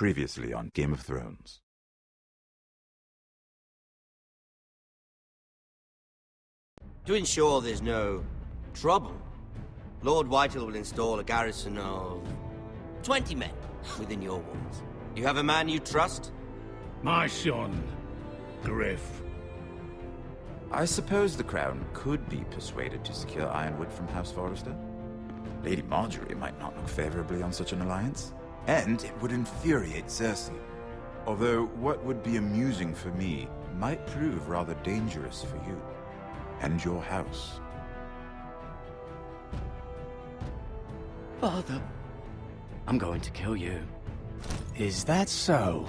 Previously on Game of Thrones. To ensure there's no trouble, Lord Whitehill will install a garrison of 20 men within your walls. You have a man you trust? My son, Griff. I suppose the Crown could be persuaded to secure Ironwood from House Forrester. Lady Marjorie might not look favorably on such an alliance, and it would infuriate Cersei. Although what would be amusing for me might prove rather dangerous for you and your house. Father, I'm going to kill you. Is that so?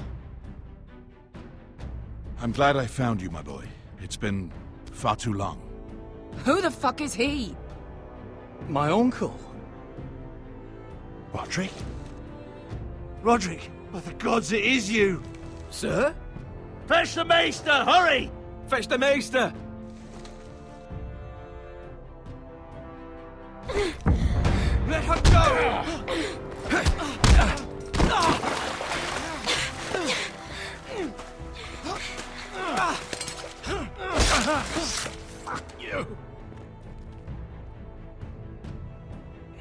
I'm glad I found you, my boy. It's been far too long. Who the fuck is he? My uncle. Roderick? Roderick, by the gods, it is you! Sir? Fetch the Maester, hurry! Fetch the Maester! Let her go! Fuck you!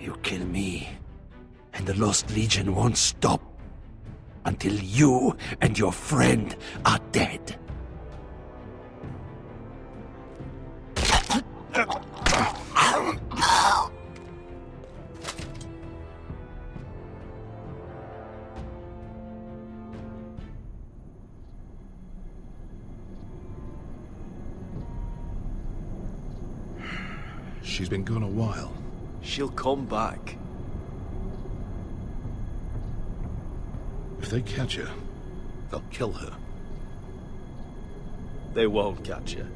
You kill me, and the Lost Legion won't stop until you and your friend are dead. She's been gone a while. She'll come back. If they catch her, they'll kill her. They won't catch her.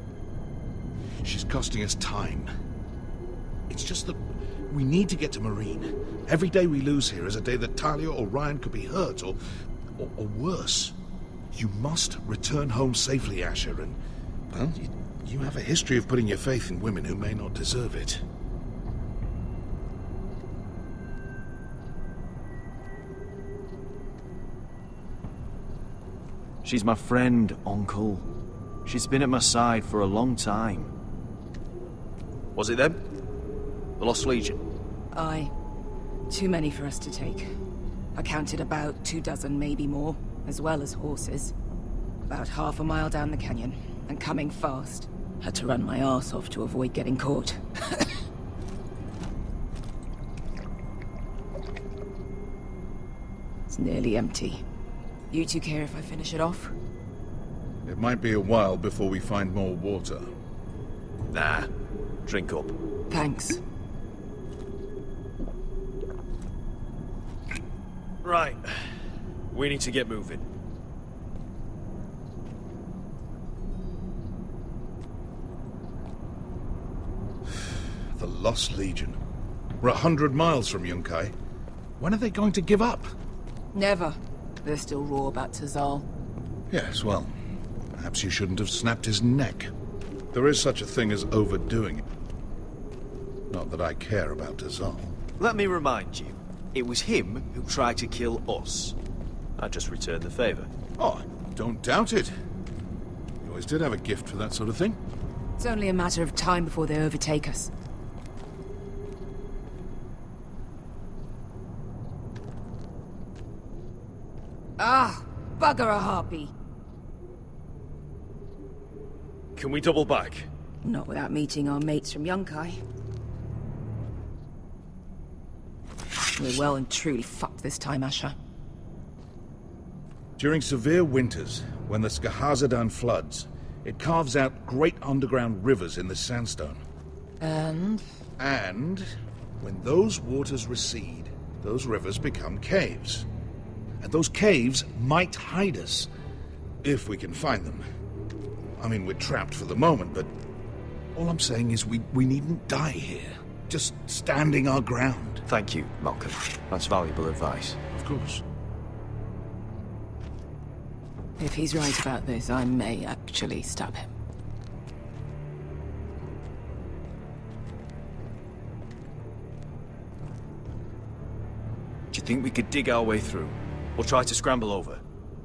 She's costing us time. It's just that we need to get to Marine. Every day we lose here is a day that Talia or Ryan could be hurt, or worse. You must return home safely, Asher, and, well, you have a history of putting your faith in women who may not deserve it. She's my friend, Uncle. She's been at my side for a long time. Was it them? The Lost Legion? Aye. Too many for us to take. I counted about 24, maybe more, as well as horses. About half a mile down the canyon, and coming fast. Had to run my arse off to avoid getting caught. It's nearly empty. You two care if I finish it off? It might be a while before we find more water. Nah. Drink up. Thanks. Right. We need to get moving. The Lost Legion. We're 100 miles from Yunkai. When are they going to give up? Never. They're still raw about Tazal. Yes, well, perhaps you shouldn't have snapped his neck. There is such a thing as overdoing it. Not that I care about Tazal. Let me remind you, it was him who tried to kill us. I just returned the favor. Oh, don't doubt it. You always did have a gift for that sort of thing. It's only a matter of time before they overtake us. Ah, bugger a harpy. Can we double back? Not without meeting our mates from Yunkai. We're well and truly fucked this time, Asher. During severe winters, when the Skahazadan floods, it carves out great underground rivers in the sandstone. And? And when those waters recede, those rivers become caves. And those caves might hide us, if we can find them. I mean, we're trapped for the moment, but all I'm saying is we needn't die here. Just standing our ground. Thank you, Malcolm. That's valuable advice. Of course. If he's right about this, I may actually stab him. Do you think we could dig our way through? or try to scramble over?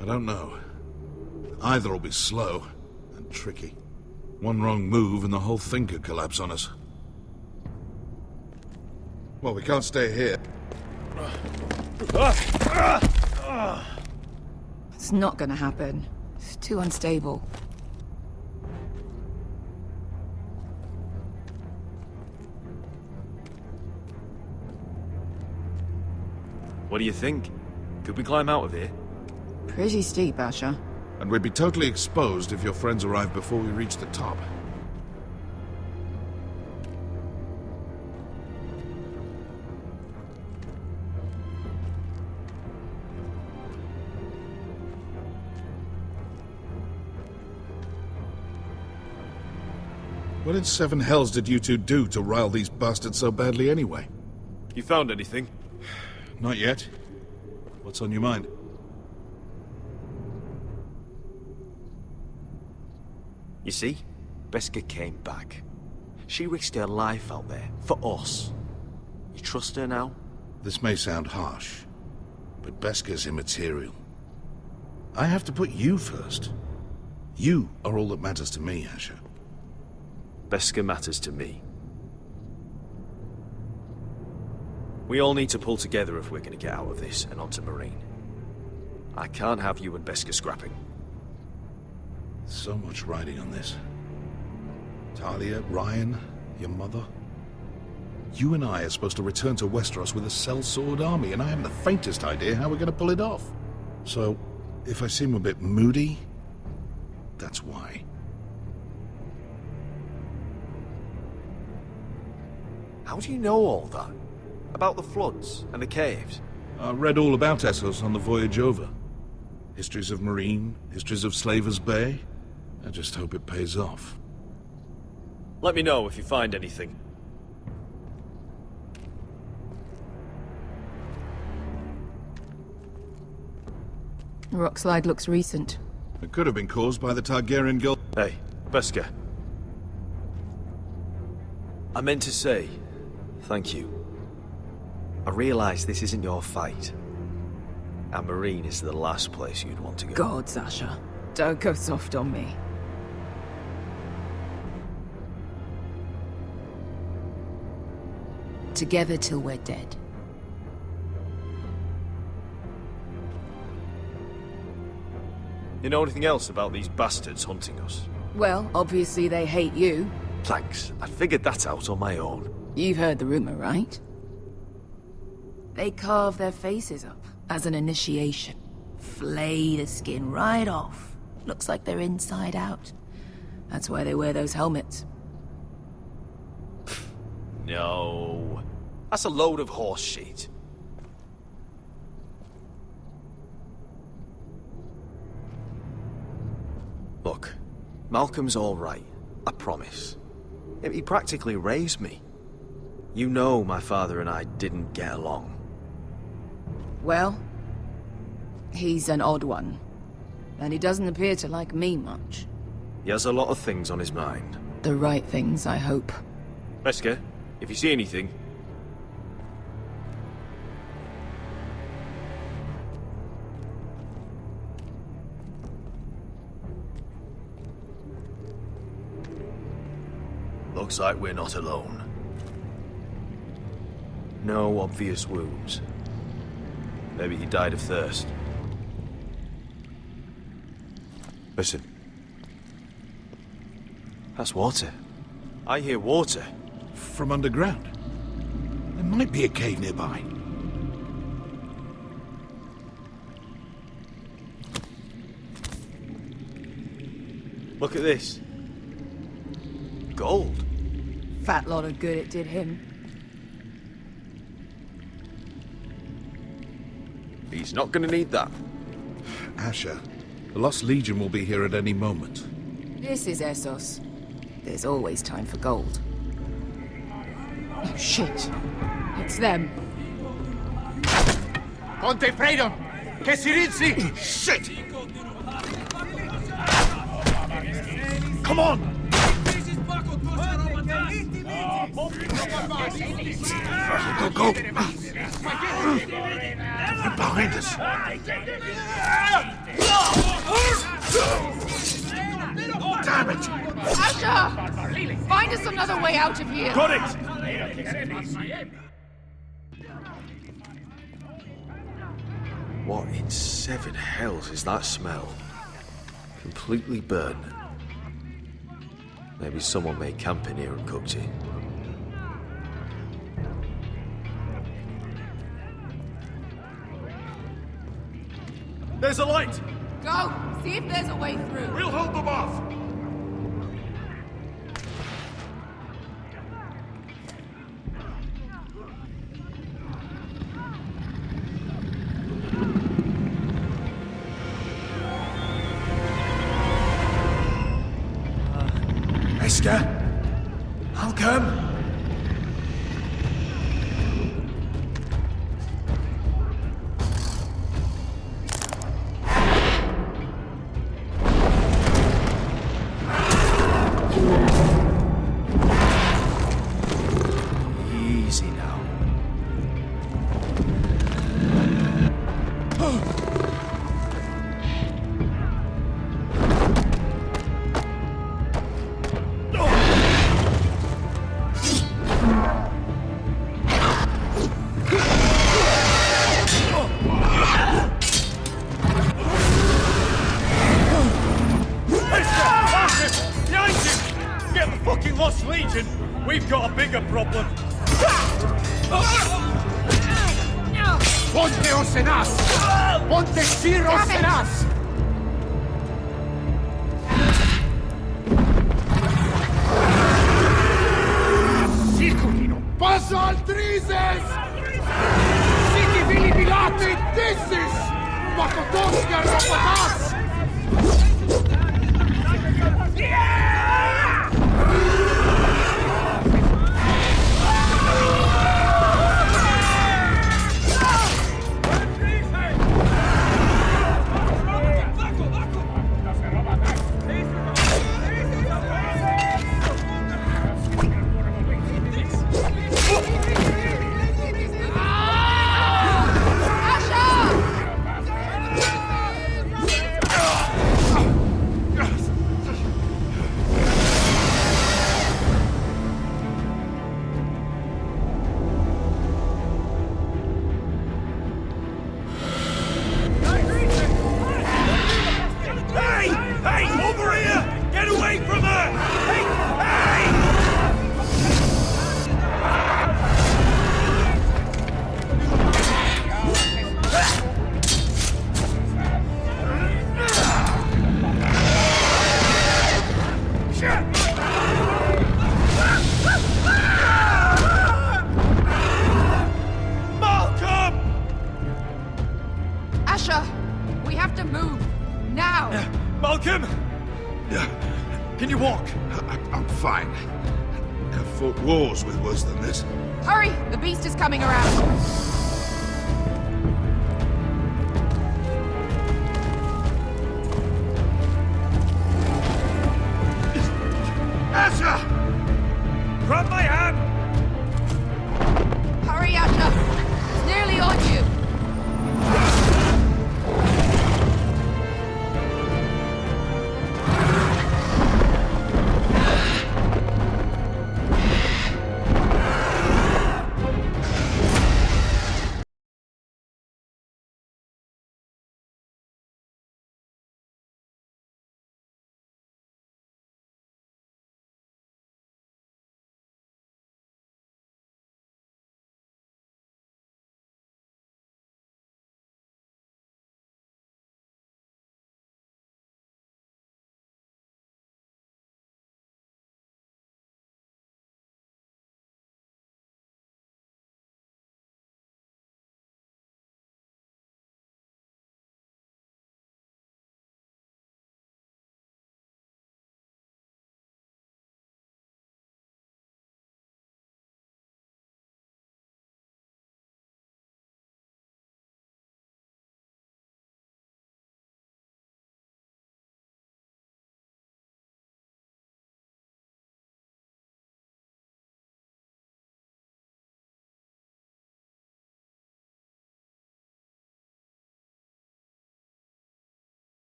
I don't know. Either will be slow and tricky. One wrong move and the whole thing could collapse on us. Well, we can't stay here. It's not gonna happen. It's too unstable. What do you think? Could we climb out of here? Pretty steep, Asher. And we'd be totally exposed if your friends arrive before we reach the top. What in seven hells did you two do to rile these bastards so badly anyway? You found anything? Not yet. What's on your mind? You see, Beskha came back. She risked her life out there, for us. You trust her now? This may sound harsh, but Beskha's immaterial. I have to put you first. You are all that matters to me, Asher. Beskha matters to me. We all need to pull together if we're going to get out of this and onto Marine. I can't have you and Beskha scrapping. So much riding on this. Talia, Ryan, your mother. You and I are supposed to return to Westeros with a sellsword army, and I haven't the faintest idea how we're going to pull it off. So, if I seem a bit moody, that's why. How do you know all that? About the floods and the caves? I read all about Essos on the voyage over. Histories of Marine, histories of Slaver's Bay. I just hope it pays off. Let me know if you find anything. The rock slide looks recent. It could have been caused by the Targaryen girl. Hey, Beskha. I meant to say, thank you. I realize this isn't your fight. And Marine is the last place you'd want to go. God, Asher. Don't go soft on me. Together till we're dead. You know anything else about these bastards hunting us? Well, obviously they hate you. Thanks. I figured that out on my own. You've heard the rumor, right? They carve their faces up as an initiation. Flay the skin right off. Looks like they're inside out. That's why they wear those helmets. No. That's a load of horse shit. Look, Malcolm's all right. I promise. He practically raised me. You know my father and I didn't get along. Well, he's an odd one. And he doesn't appear to like me much. He has a lot of things on his mind. The right things, I hope. Beskha, if you see anything... Looks like we're not alone. No obvious wounds. Maybe he died of thirst. Listen. That's water. I hear water. From underground. There might be a cave nearby. Look at this. Gold. Fat lot of good it did him. He's not gonna need that. Asher, the Lost Legion will be here at any moment. This is Essos. There's always time for gold. Oh, shit. It's them. Conte Freydon! Che si rizzi! Shit! Come on! Go, go! Rebound! behind us. Damn it! Asher! Find us another way out of here! Got it! What in seven hells is that smell? Completely burnt. Maybe someone made camp in here and cooked it. There's a light! Go! See if there's a way through! We'll hold them off! Esther? Malcolm? Easy now. Behind you! Get the fucking Lost Legion! We've got a bigger problem! Ponteos en us! Ponte Syros en us! Siculino! Passa altrises! Siki vili pilati dissis! Makotoska ropatas! Hey! Over here! Get away from her! Hey! Hey! Malcolm! Asher! We have to move! Now! Malcolm! Can you walk? I'm fine. I've fought wars with worse than this. Hurry! The beast is coming around! Asher! Grab my hand! Hurry, Asher! It's nearly on you!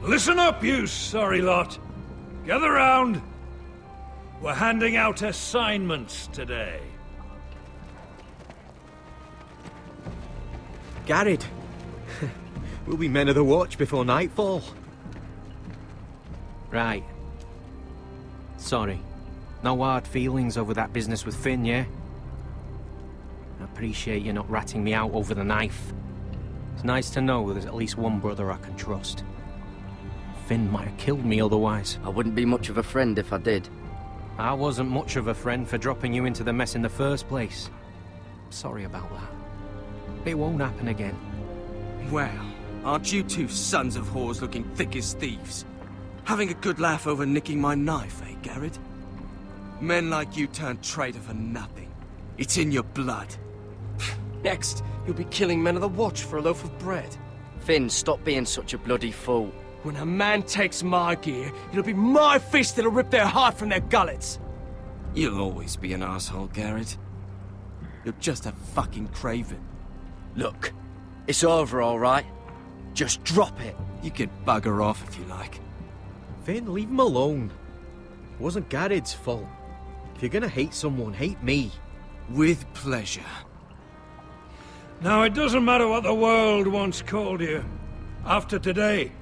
Listen up, you sorry lot. Gather round. We're handing out assignments today. Garrett, we'll be men of the watch before nightfall. Right. Sorry. No hard feelings over that business with Finn, yeah? I appreciate you not ratting me out over the knife. It's nice to know there's at least one brother I can trust. Finn might have killed me otherwise. I wouldn't be much of a friend if I did. I wasn't much of a friend for dropping you into the mess in the first place. Sorry about that. It won't happen again. Well, aren't you two sons of whores looking thick as thieves? Having a good laugh over nicking my knife, eh, Garrett? Men like you turn traitor for nothing. It's in your blood. Next, you'll be killing men of the watch for a loaf of bread. Finn, stop being such a bloody fool. When a man takes my gear, it'll be my fist that'll rip their heart from their gullets. You'll always be an asshole, Garrett. You're just a fucking craven. Look, it's over, all right? Just drop it. You can bugger off if you like. Finn, leave him alone. It wasn't Garrett's fault. If you're gonna hate someone, hate me. With pleasure. Now, it doesn't matter what the world once called you. After today,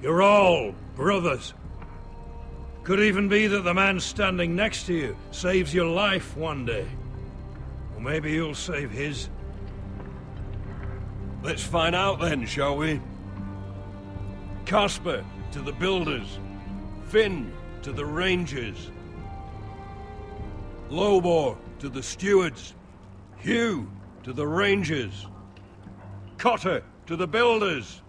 you're all brothers. Could even be that the man standing next to you saves your life one day. Or maybe you'll save his. Let's find out then, shall we? Casper to the builders. Finn to the rangers. Lobor to the stewards. Hugh to the rangers. Cotter to the builders.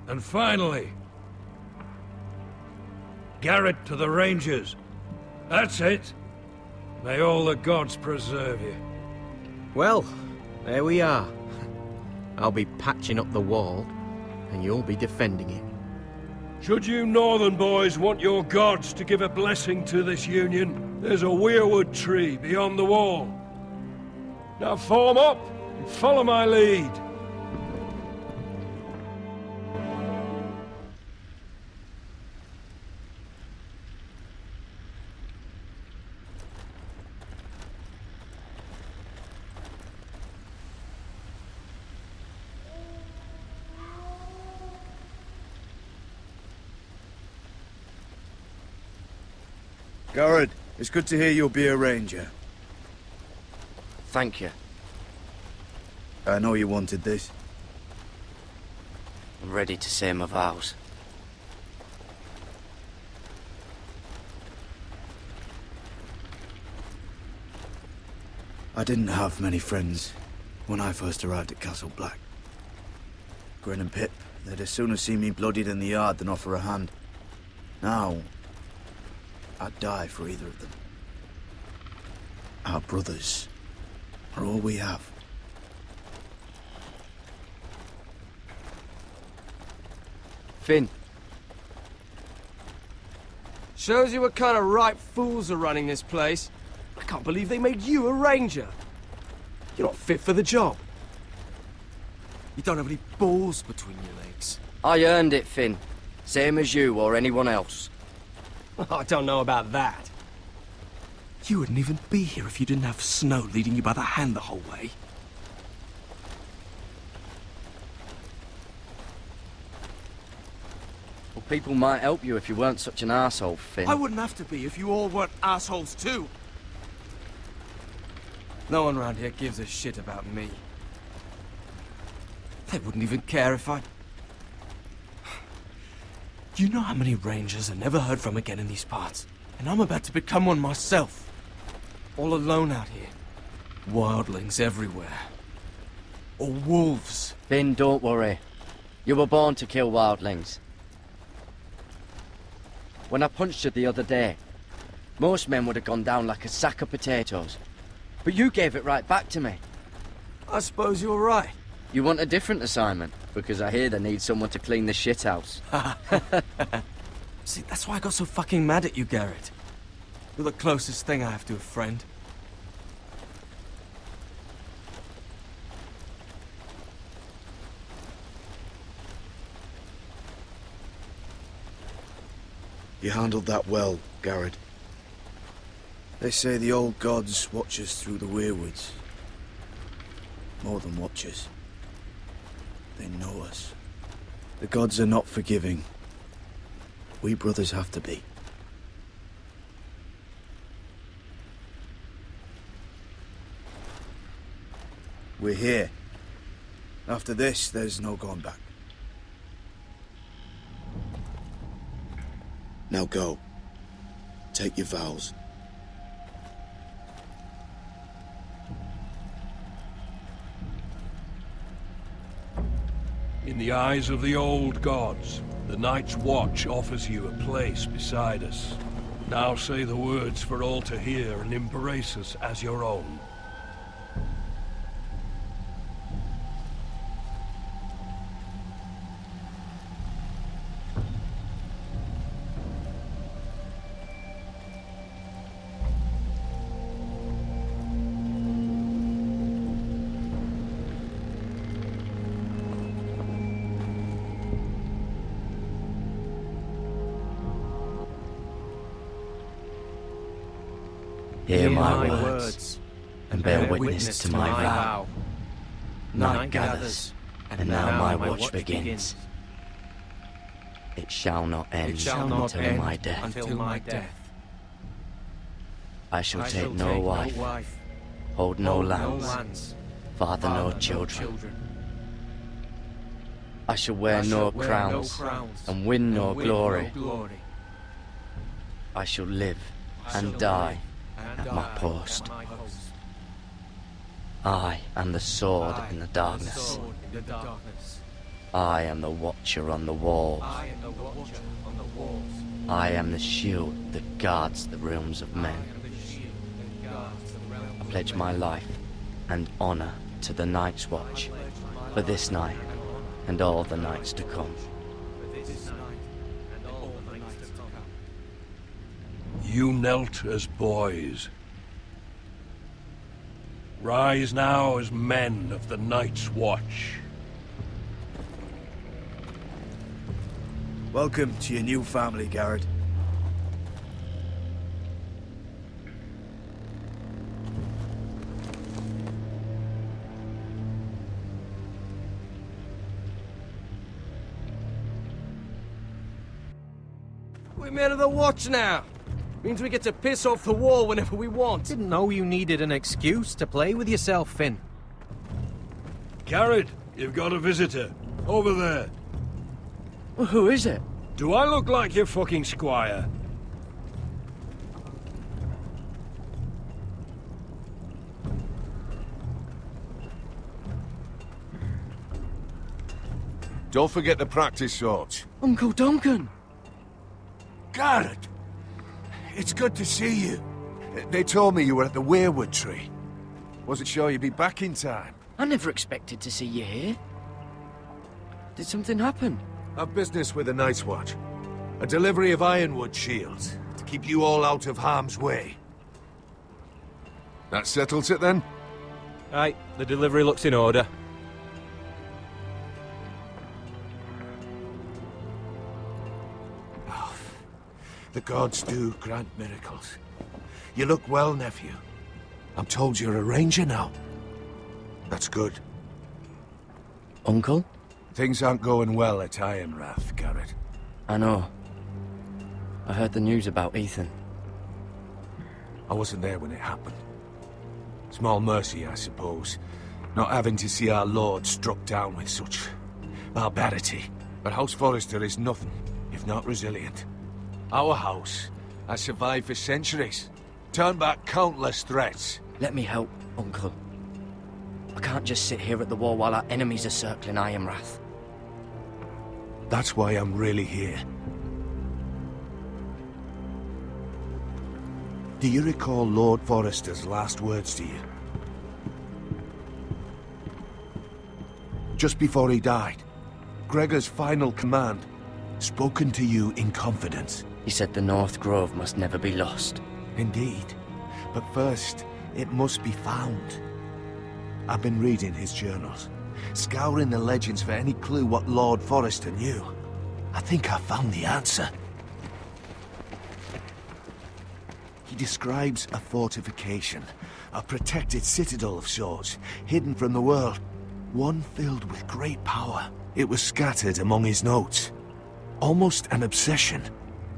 And finally, Garrett to the rangers. That's it. May all the gods preserve you. Well, there we are. I'll be patching up the wall, and you'll be defending it. Should you northern boys want your gods to give a blessing to this union, there's a weirwood tree beyond the wall. Now form up and follow my lead. Garrett, it's good to hear you'll be a ranger. Thank you. I know you wanted this. I'm ready to say my vows. I didn't have many friends when I first arrived at Castle Black. Grin and Pip, they'd as soon have seen me bloodied in the yard than offer a hand. Now, I'd die for either of them. Our brothers are all we have. Finn. Shows you what kind of ripe fools are running this place. I can't believe they made you a ranger. You're not fit for the job. You don't have any balls between your legs. I earned it, Finn. Same as you or anyone else. I don't know about that. You wouldn't even be here if you didn't have Snow leading you by the hand the whole way. Well, people might help you if you weren't such an asshole, Finn. I wouldn't have to be if you all weren't assholes too. No one around here gives a shit about me. They wouldn't even care if I... You know how many rangers are never heard from again in these parts? And I'm about to become one myself. All alone out here. Wildlings everywhere. Or wolves. Finn, don't worry. You were born to kill wildlings. When I punched you the other day, most men would have gone down like a sack of potatoes. But you gave it right back to me. I suppose you're right. You want a different assignment? Because I hear they need someone to clean the shithouse. See, that's why I got so fucking mad at you, Garrett. You're the closest thing I have to a friend. You handled that well, Garrett. They say the old gods watch us through the weirwoods. More than watch us. They know us. The gods are not forgiving. We brothers have to be. We're here. After this, there's no going back. Now go. Take your vows. In the eyes of the old gods, the Night's Watch offers you a place beside us. Now say the words for all to hear and embrace us as your own. Hear my words, and bear witness to my vow. Night gathers, and now my watch begins. It shall not end until my death. I shall take no wife, hold no lands, father no children. I shall wear no crowns, and win no glory. I shall live and die at my post. I am the sword in the darkness. I am the watcher on the walls. I am the shield that guards the realms of men. I pledge my life and honor to the Night's Watch for this night and all the nights to come. You knelt as boys. Rise now as men of the Night's Watch. Welcome to your new family, Garrett. We're men of the Watch now. Means we get to piss off the wall whenever we want. Didn't know you needed an excuse to play with yourself, Finn. Garrett, you've got a visitor. Over there. Well, who is it? Do I look like your fucking squire? Don't forget to practice swords. Uncle Duncan! Garrett! It's good to see you. They told me you were at the weirwood tree. Wasn't sure you'd be back in time. I never expected to see you here. Did something happen? I've business with the Night's Watch. A delivery of ironwood shields to keep you all out of harm's way. That settles it then? Aye, the delivery looks in order. The gods do grant miracles. You look well, nephew. I'm told you're a ranger now. That's good. Uncle? Things aren't going well at Ironrath, Garrett. I know. I heard the news about Ethan. I wasn't there when it happened. Small mercy, I suppose, not having to see our lord struck down with such barbarity. But House Forrester is nothing if not resilient. Our house has survived for centuries, turned back countless threats. Let me help, Uncle. I can't just sit here at the wall while our enemies are circling Ironrath. That's why I'm really here. Do you recall Lord Forrester's last words to you? Just before he died, Gregor's final command, spoken to you in confidence. He said the North Grove must never be lost. Indeed. But first, it must be found. I've been reading his journals, scouring the legends for any clue what Lord Forrester knew. I think I found the answer. describes a fortification, a protected citadel of sorts, hidden from the world, one filled with great power. It was scattered among his notes. Almost an obsession.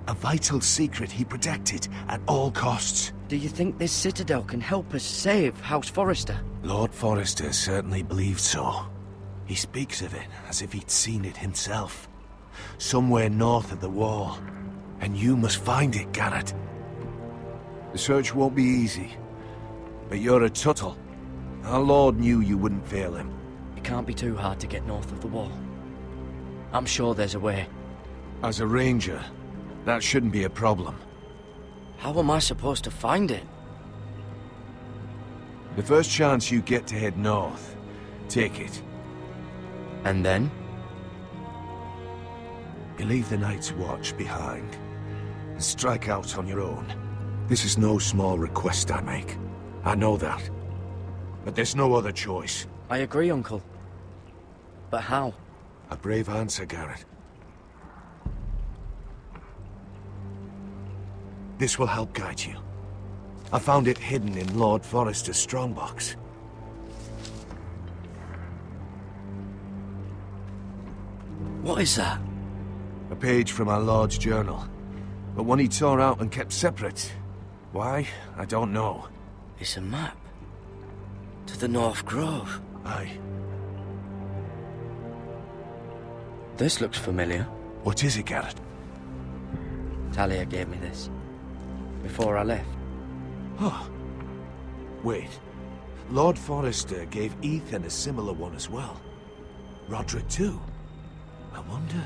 A vital secret he protected at all costs. Do you think this citadel can help us save House Forrester? Lord Forrester certainly believed so. He speaks of it as if he'd seen it himself. Somewhere north of the wall. And you must find it, Garrett. The search won't be easy. But you're a Tuttle. Our Lord knew you wouldn't fail him. It can't be too hard to get north of the wall. I'm sure there's a way. As a ranger, that shouldn't be a problem. How am I supposed to find it? The first chance you get to head north, take it. And then? You leave the Night's Watch behind, and strike out on your own. This is no small request I make. I know that. But there's no other choice. I agree, Uncle. But how? A brave answer, Garrett. This will help guide you. I found it hidden in Lord Forrester's strongbox. What is that? A page from our Lord's journal. But one he tore out and kept separate. Why? I don't know. It's a map. To the North Grove. Aye. This looks familiar. What is it, Garrett? Talia gave me this. Before I left. Oh. Wait. Lord Forrester gave Ethan a similar one as well. Roderick too. I wonder...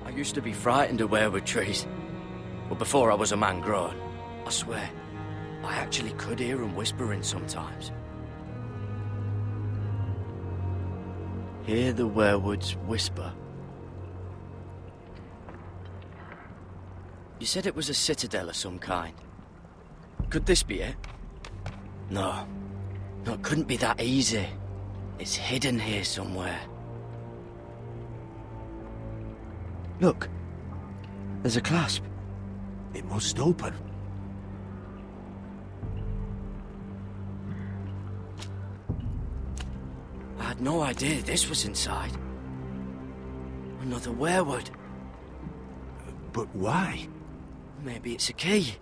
I used to be frightened of weirwood trees. But before I was a man grown, I swear, I actually could hear them whispering sometimes. Hear the weirwoods whisper. You said it was a citadel of some kind. Could this be it? No. No, it couldn't be that easy. It's hidden here somewhere. Look. There's a clasp. It must open. I had no idea this was inside. Another weirwood. But why? Maybe it's a key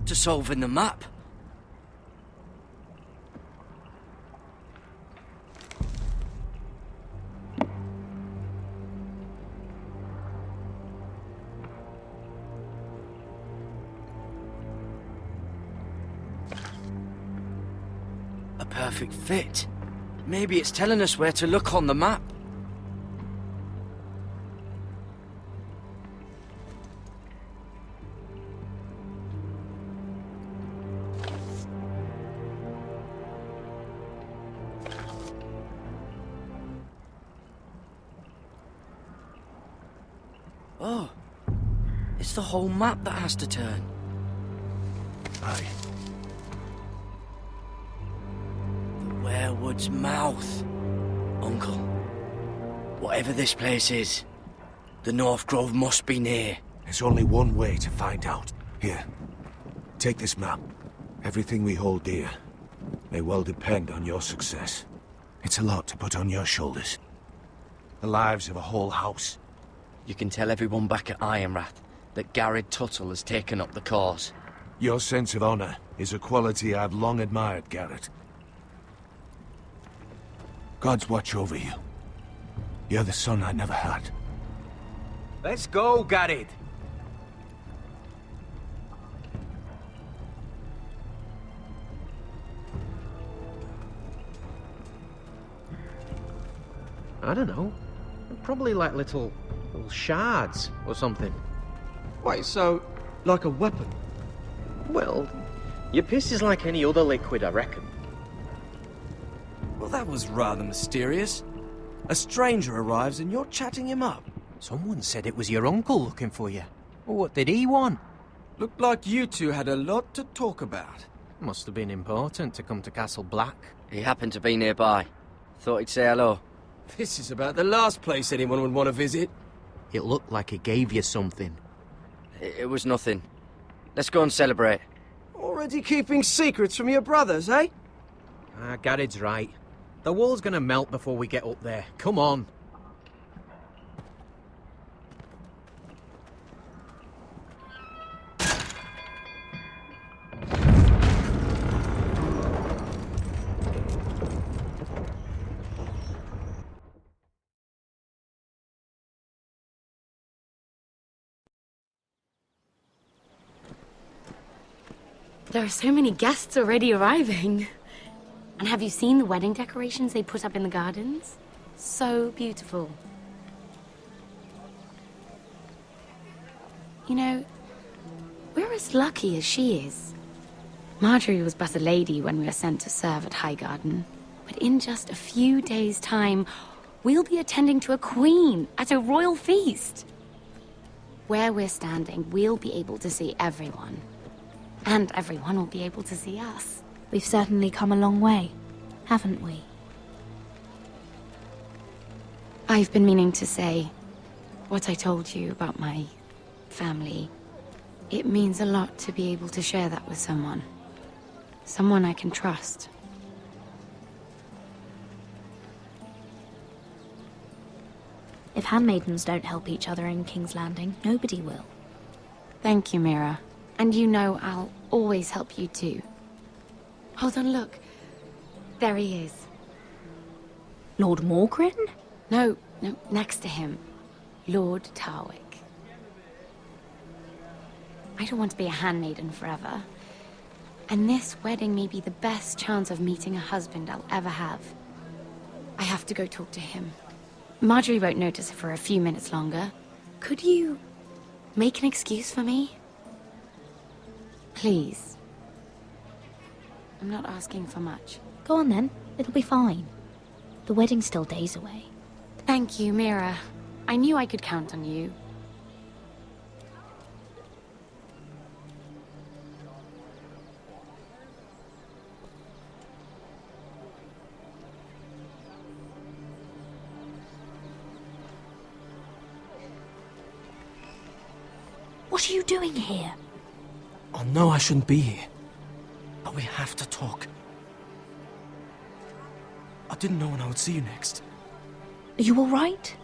to solving the map. A perfect fit. Maybe it's telling us where to look on the map. Oh, it's the whole map that has to turn. Aye. The weirwood's mouth. Uncle, whatever this place is, the North Grove must be near. There's only one way to find out. Here, take this map. Everything we hold dear may well depend on your success. It's a lot to put on your shoulders. The lives of a whole house. You can tell everyone back at Ironrath that Garrett Tuttle has taken up the cause. Your sense of honor is a quality I've long admired, Garrett. God's watch over you. You're the son I never had. Let's go, Garrett. I don't know. Probably like little shards or something. Wait, so, like a weapon? Well, your piss is like any other liquid, I reckon. Well, that was rather mysterious. A stranger arrives and you're chatting him up. Someone said it was your uncle looking for you. What did he want? Looked like you two had a lot to talk about. Must have been important to come to Castle Black. He happened to be nearby. Thought he'd say hello. This is about the last place anyone would want to visit. It looked like he gave you something. It was nothing. Let's go and celebrate. Already keeping secrets from your brothers, eh? Gared's right. The wall's gonna melt before we get up there. Come on. There are so many guests already arriving. And have you seen the wedding decorations they put up in the gardens? So beautiful. You know, we're as lucky as she is. Marjorie was but a lady when we were sent to serve at Highgarden. But in just a few days' time, we'll be attending to a queen at a royal feast. Where we're standing, we'll be able to see everyone. And everyone will be able to see us. We've certainly come a long way, haven't we? I've been meaning to say what I told you about my family. It means a lot to be able to share that with someone. Someone I can trust. If handmaidens don't help each other in King's Landing, nobody will. Thank you, Mira. And you know I'll always help you too. Hold on, look. There he is. Lord Morgrin? No, next to him. Lord Tarwick. I don't want to be a handmaiden forever. And this wedding may be the best chance of meeting a husband I'll ever have. I have to go talk to him. Marjorie won't notice it for a few minutes longer. Could you make an excuse for me? Please. I'm not asking for much. Go on then. It'll be fine. The wedding's still days away. Thank you, Mira. I knew I could count on you. What are you doing here? I know I shouldn't be here, but we have to talk. I didn't know when I would see you next. Are you all right?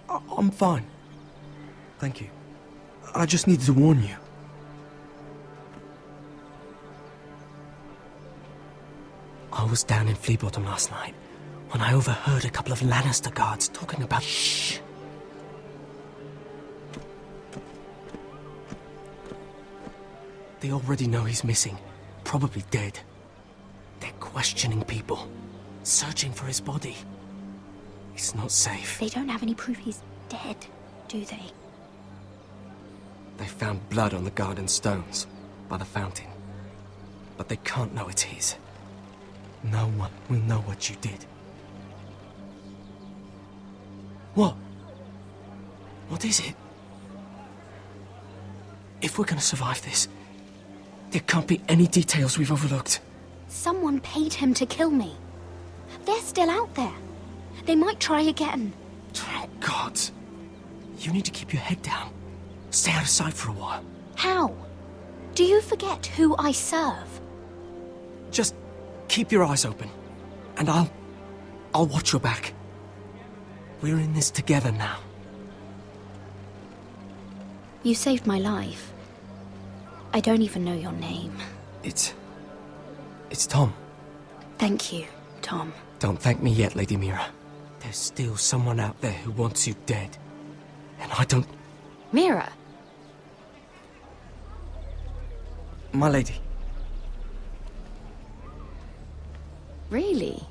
I'm fine. Thank you. I just needed to warn you. I was down in Fleabottom last night when I overheard a couple of Lannister guards talking about... Shh! They already know he's missing, probably dead. They're questioning people, searching for his body. It's not safe. They don't have any proof he's dead, do they? They found blood on the garden stones by the fountain, but they can't know it's his. No one will know what you did. What? What is it? If we're gonna survive this, there can't be any details we've overlooked. Someone paid him to kill me. They're still out there. They might try again. God. You need to keep your head down. Stay out of sight for a while. How? Do you forget who I serve? Just keep your eyes open. And I'll watch your back. We're in this together now. You saved my life. I don't even know your name. It's Tom. Thank you, Tom. Don't thank me yet, Lady Mira. There's still someone out there who wants you dead. And I don't... Mira! My lady. Really?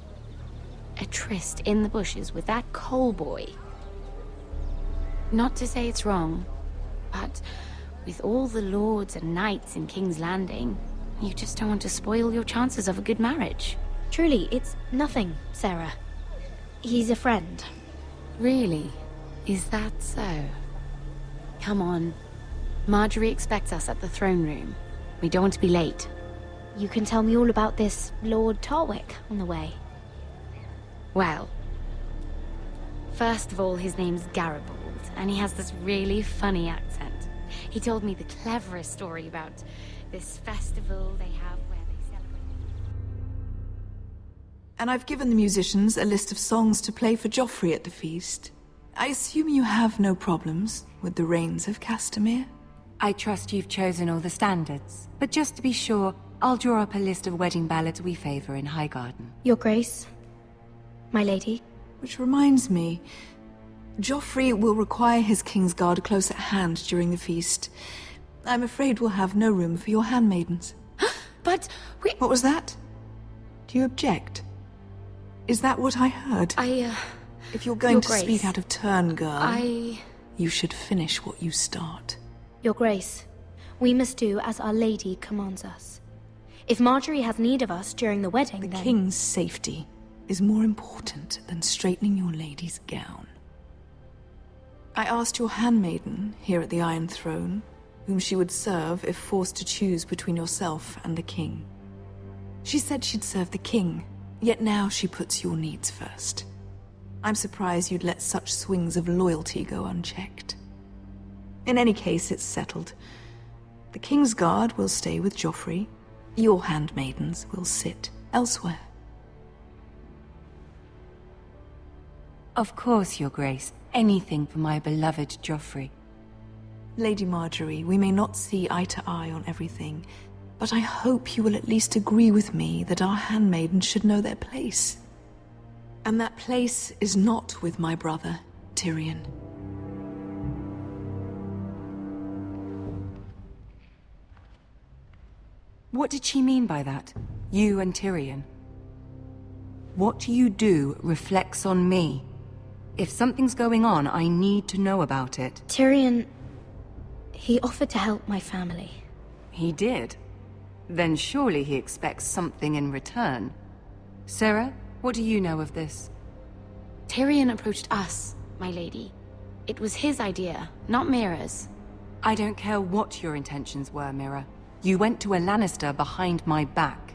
A tryst in the bushes with that coal boy? Not to say it's wrong, but with all the lords and knights in King's Landing, you just don't want to spoil your chances of a good marriage. Truly, it's nothing, Sarah. He's a friend. Really? Is that so? Come on. Marjorie expects us at the throne room. We don't want to be late. You can tell me all about this Lord Tarwick on the way. Well, first of all, his name's Garibald, and he has this really funny accent. He told me the cleverest story about this festival they have where they celebrate. And I've given the musicians a list of songs to play for Joffrey at the feast. I assume you have no problems with the Rains of Castamere? I trust you've chosen all the standards. But just to be sure, I'll draw up a list of wedding ballads we favor in Highgarden. Your Grace, my lady. Which reminds me, Joffrey will require his Kingsguard close at hand during the feast. I'm afraid we'll have no room for your handmaidens. But we... What was that? Do you object? Is that what I heard? If you're going to speak out of turn, girl, you should finish what you start. Your Grace, we must do as Our Lady commands us. If Marjorie has need of us during the wedding, The then... king's safety is more important than straightening your lady's gown. I asked your handmaiden here at the Iron Throne whom she would serve if forced to choose between yourself and the king. She said she'd serve the king, yet now she puts your needs first. I'm surprised you'd let such swings of loyalty go unchecked. In any case, it's settled. The Kingsguard will stay with Joffrey. Your handmaidens will sit elsewhere. Of course, Your Grace. Anything for my beloved Joffrey. Lady Marjorie, we may not see eye to eye on everything, but I hope you will at least agree with me that our handmaidens should know their place. And that place is not with my brother, Tyrion. What did she mean by that? You and Tyrion? What you do reflects on me. If something's going on, I need to know about it. Tyrion... he offered to help my family. He did? Then surely he expects something in return. Sarah, what do you know of this? Tyrion approached us, my lady. It was his idea, not Mira's. I don't care what your intentions were, Mira. You went to a Lannister behind my back.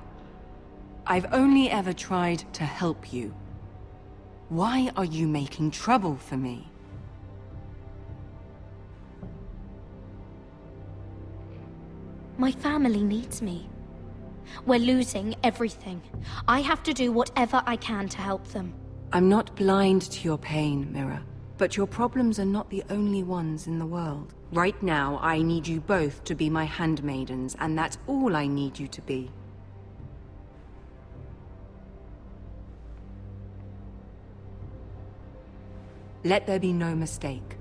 I've only ever tried to help you. Why are you making trouble for me? My family needs me. We're losing everything. I have to do whatever I can to help them. I'm not blind to your pain, Mira. But your problems are not the only ones in the world. Right now, I need you both to be my handmaidens, and that's all I need you to be. Let there be no mistake.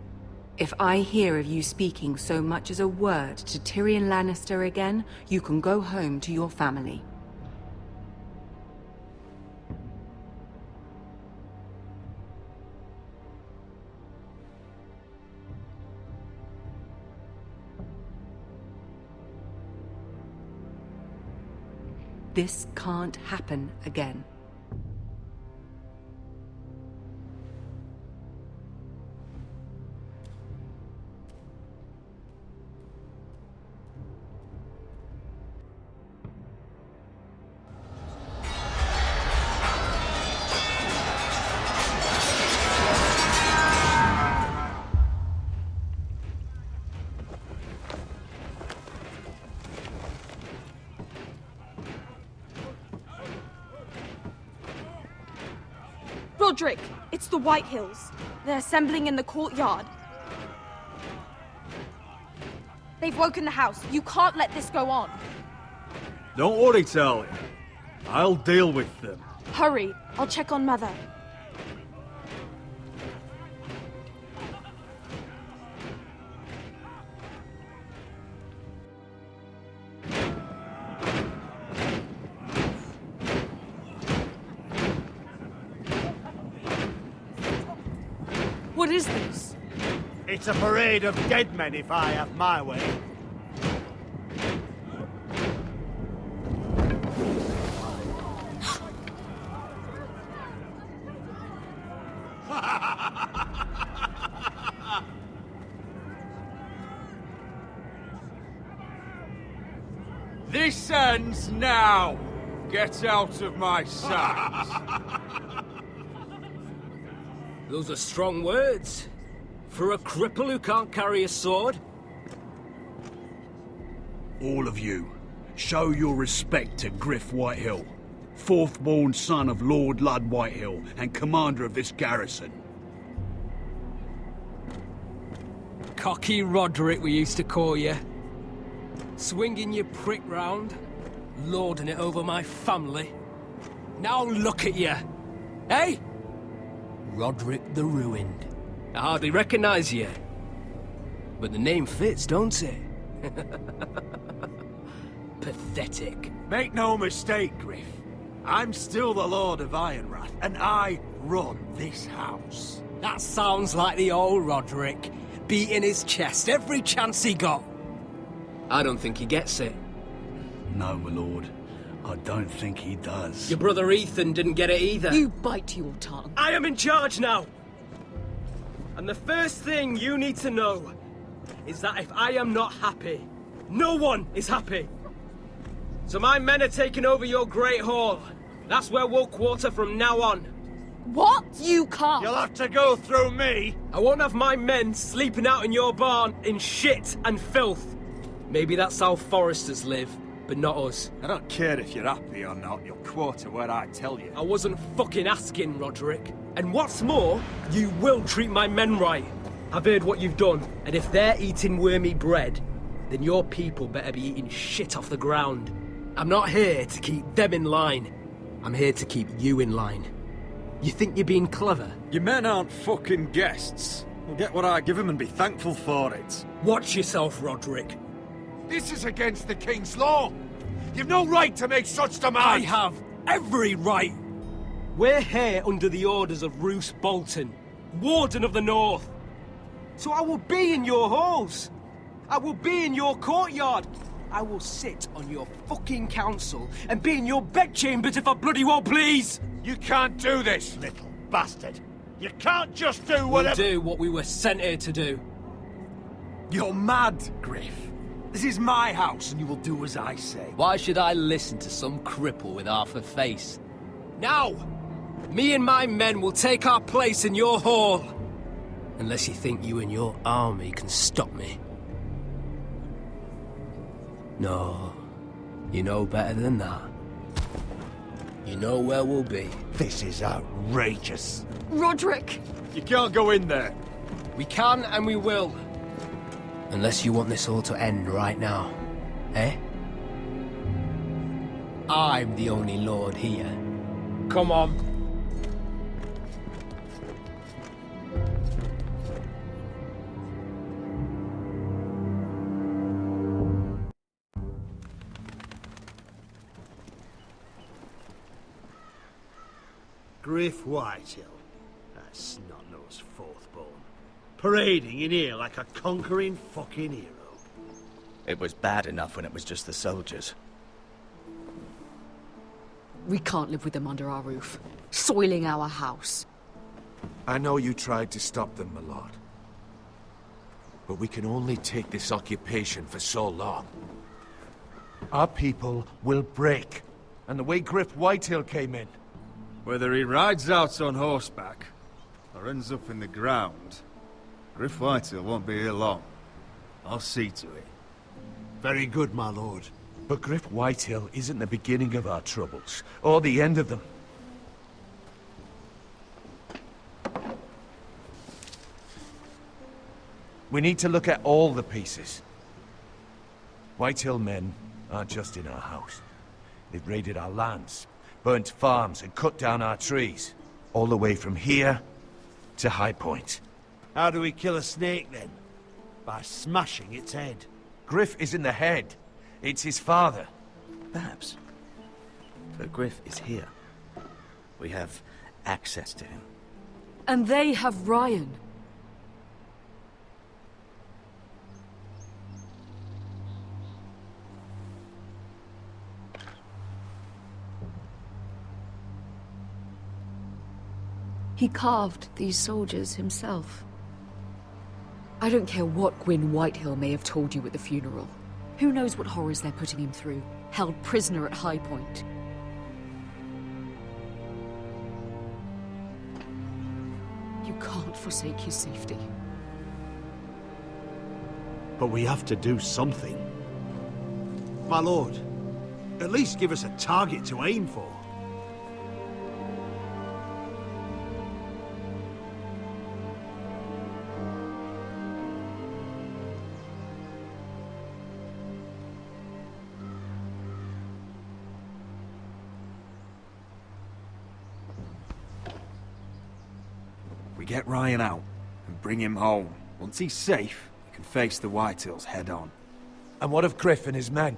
If I hear of you speaking so much as a word to Tyrion Lannister again, you can go home to your family. This can't happen again. Roderick, it's the White Hills. They're assembling in the courtyard. They've woken the house. You can't let this go on. Don't worry, Talia. I'll deal with them. Hurry. I'll check on Mother. What is this? It's a parade of dead men if I have my way. This ends now! Get out of my sight! Those are strong words. For a cripple who can't carry a sword? All of you, show your respect to Griff Whitehill, fourth-born son of Lord Ludd Whitehill and commander of this garrison. Cocky Roderick, we used to call you. Swinging your prick round, lording it over my family. Now look at you. Hey? Roderick the Ruined. I hardly recognise you. But the name fits, don't it? Pathetic. Make no mistake, Griff. I'm still the Lord of Ironrath, and I run this house. That sounds like the old Roderick, beating his chest every chance he got. I don't think he gets it. No, my lord. I don't think he does. Your brother Ethan didn't get it either. You bite your tongue. I am in charge now! And the first thing you need to know is that if I am not happy, no one is happy. So my men are taking over your Great Hall. That's where we'll quarter from now on. What? You can't. You'll have to go through me. I won't have my men sleeping out in your barn in shit and filth. Maybe that's how Foresters live, but not us. I don't care if you're happy or not. You'll quarter where I tell you. I wasn't fucking asking, Roderick. And what's more, you will treat my men right. I've heard what you've done, and if they're eating wormy bread, then your people better be eating shit off the ground. I'm not here to keep them in line. I'm here to keep you in line. You think you're being clever? Your men aren't fucking guests. We'll get what I give them and be thankful for it. Watch yourself, Roderick. This is against the King's law. You've no right to make such demands. I have every right. We're here under the orders of Roose Bolton, Warden of the North. So I will be in your halls. I will be in your courtyard. I will sit on your fucking council and be in your bedchambers if I bloody well please. You can't do this, Little bastard. You can't just do whatever... We'll do what we were sent here to do. You're mad, Griff. This is my house, and you will do as I say. Why should I listen to some cripple with half a face? Now! Me and my men will take our place in your hall. Unless you think you and your army can stop me. No, you know better than that. You know where we'll be. This is outrageous. Roderick! You can't go in there. We can and we will. Unless you want this all to end right now. Eh? I'm the only lord here. Come on. Griff Whitehill. That snot-nosed fourth-born. Parading in here like a conquering fucking hero. It was bad enough when it was just the soldiers. We can't live with them under our roof, soiling our house. I know you tried to stop them, my lord. But we can only take this occupation for so long. Our people will break. And the way Griff Whitehill came in. Whether he rides out on horseback or ends up in the ground, Griff Whitehill won't be here long. I'll see to it. Very good, my lord. But Griff Whitehill isn't the beginning of our troubles, or the end of them. We need to look at all the pieces. Whitehill men aren't just in our house. They've raided our lands, burnt farms, and cut down our trees. All the way from here to High Point. How do we kill a snake, then? By smashing its head. Griff isn't the head. It's his father. Perhaps. But Griff is here. We have access to him. And they have Ryan. He carved these soldiers himself. I don't care what Gwyn Whitehill may have told you at the funeral. Who knows what horrors they're putting him through, held prisoner at High Point. You can't forsake his safety. But we have to do something. My lord, at least give us a target to aim for. We get Ryan out and bring him home. Once he's safe, he can face the Whitehills head on. And what of Griff and his men?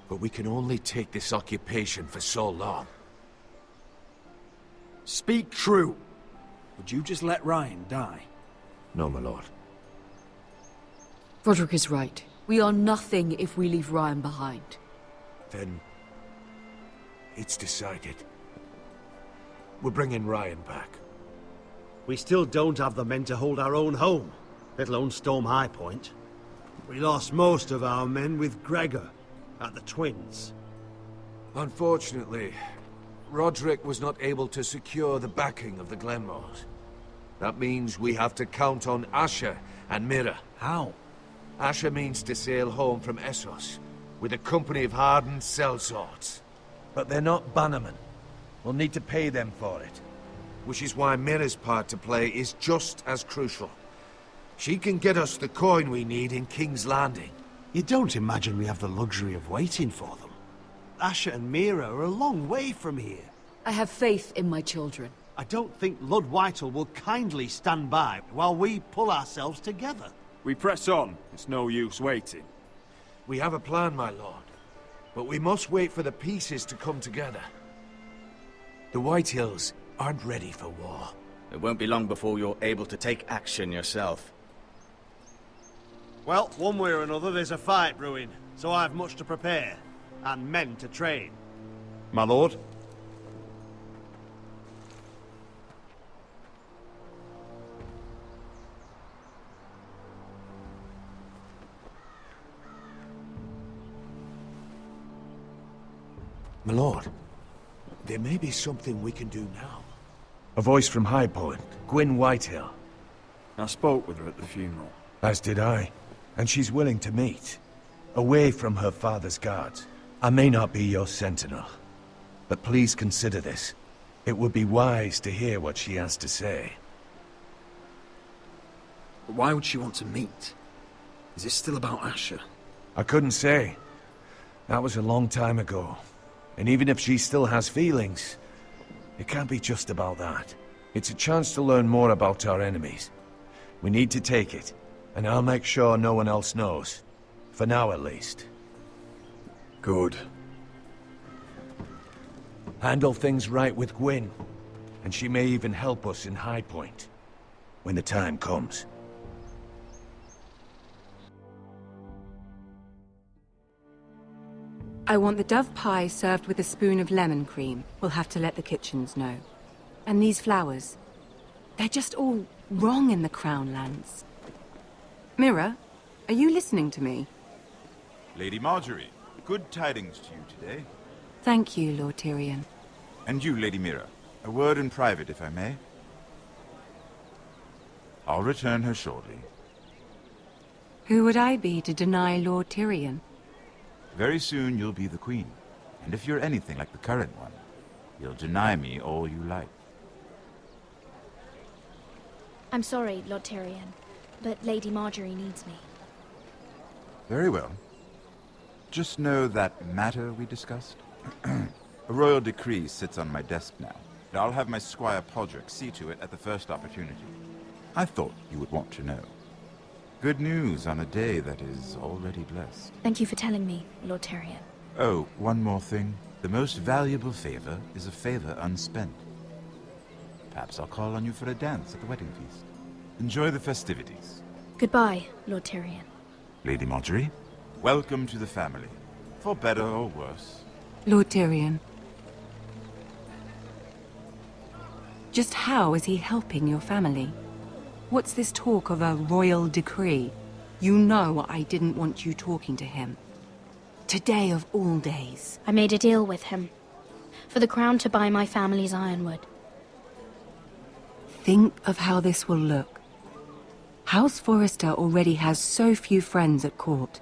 But we can only take this occupation for so long. Speak true. Would you just let Ryan die? No, my lord. Roderick is right. We are nothing if we leave Ryan behind. Then... it's decided. We're bringing Ryan back. We still don't have the men to hold our own home, let alone storm High Point. We lost most of our men with Gregor at the Twins. Unfortunately, Roderick was not able to secure the backing of the Glenmores. That means we have to count on Asher and Mira. How? Asher means to sail home from Essos with a company of hardened sellswords. But they're not bannermen. We'll need to pay them for it. Which is why Mira's part to play is just as crucial. She can get us the coin we need in King's Landing. You don't imagine we have the luxury of waiting for them? Asher and Mira are a long way from here. I have faith in my children. I don't think Lord Whitehall will kindly stand by while we pull ourselves together. We press on. It's no use waiting. We have a plan, my lord. But we must wait for the pieces to come together. The Whitehills aren't ready for war. It won't be long before you're able to take action yourself. Well, one way or another there's a fight brewing, so I've much to prepare, and men to train. My lord? My lord, there may be something we can do now. A voice from High Point, Gwyn Whitehill. I spoke with her at the funeral. As did I. And she's willing to meet. Away from her father's guards. I may not be your sentinel. But please consider this. It would be wise to hear what she has to say. But why would she want to meet? Is it still about Asher? I couldn't say. That was a long time ago. And even if she still has feelings, it can't be just about that. It's a chance to learn more about our enemies. We need to take it, and I'll make sure no one else knows. For now, at least. Good. Handle things right with Gwyn, and she may even help us in High Point, when the time comes. I want the dove pie served with a spoon of lemon cream. We'll have to let the kitchens know. And these flowers. They're just all wrong in the Crown lands. Mira, are you listening to me? Lady Marjorie, good tidings to you today. Thank you, Lord Tyrion. And you, Lady Mira. A word in private, if I may. I'll return her shortly. Who would I be to deny Lord Tyrion? Very soon you'll be the queen. And if you're anything like the current one, you'll deny me all you like. I'm sorry, Lord Tyrion, but Lady Marjorie needs me. Very well. Just know that matter we discussed? A royal decree sits on my desk now. And I'll have my Squire Podrick see to it at the first opportunity. I thought you would want to know. Good news on a day that is already blessed. Thank you for telling me, Lord Tyrion. Oh, one more thing. The most valuable favor is a favor unspent. Perhaps I'll call on you for a dance at the wedding feast. Enjoy the festivities. Goodbye, Lord Tyrion. Lady Marjorie, welcome to the family. For better or worse. Lord Tyrion. Just how is he helping your family? What's this talk of a royal decree? You know I didn't want you talking to him. Today of all days. I made a deal with him. For the crown to buy my family's ironwood. Think of how this will look. House Forrester already has so few friends at court.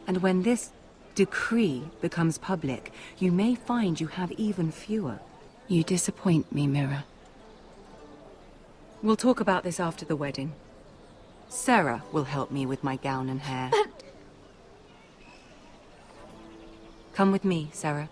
And when this decree becomes public, you may find you have even fewer. You disappoint me, Mira. We'll talk about this after the wedding. Sarah will help me with my gown and hair. But... Come with me, Sarah.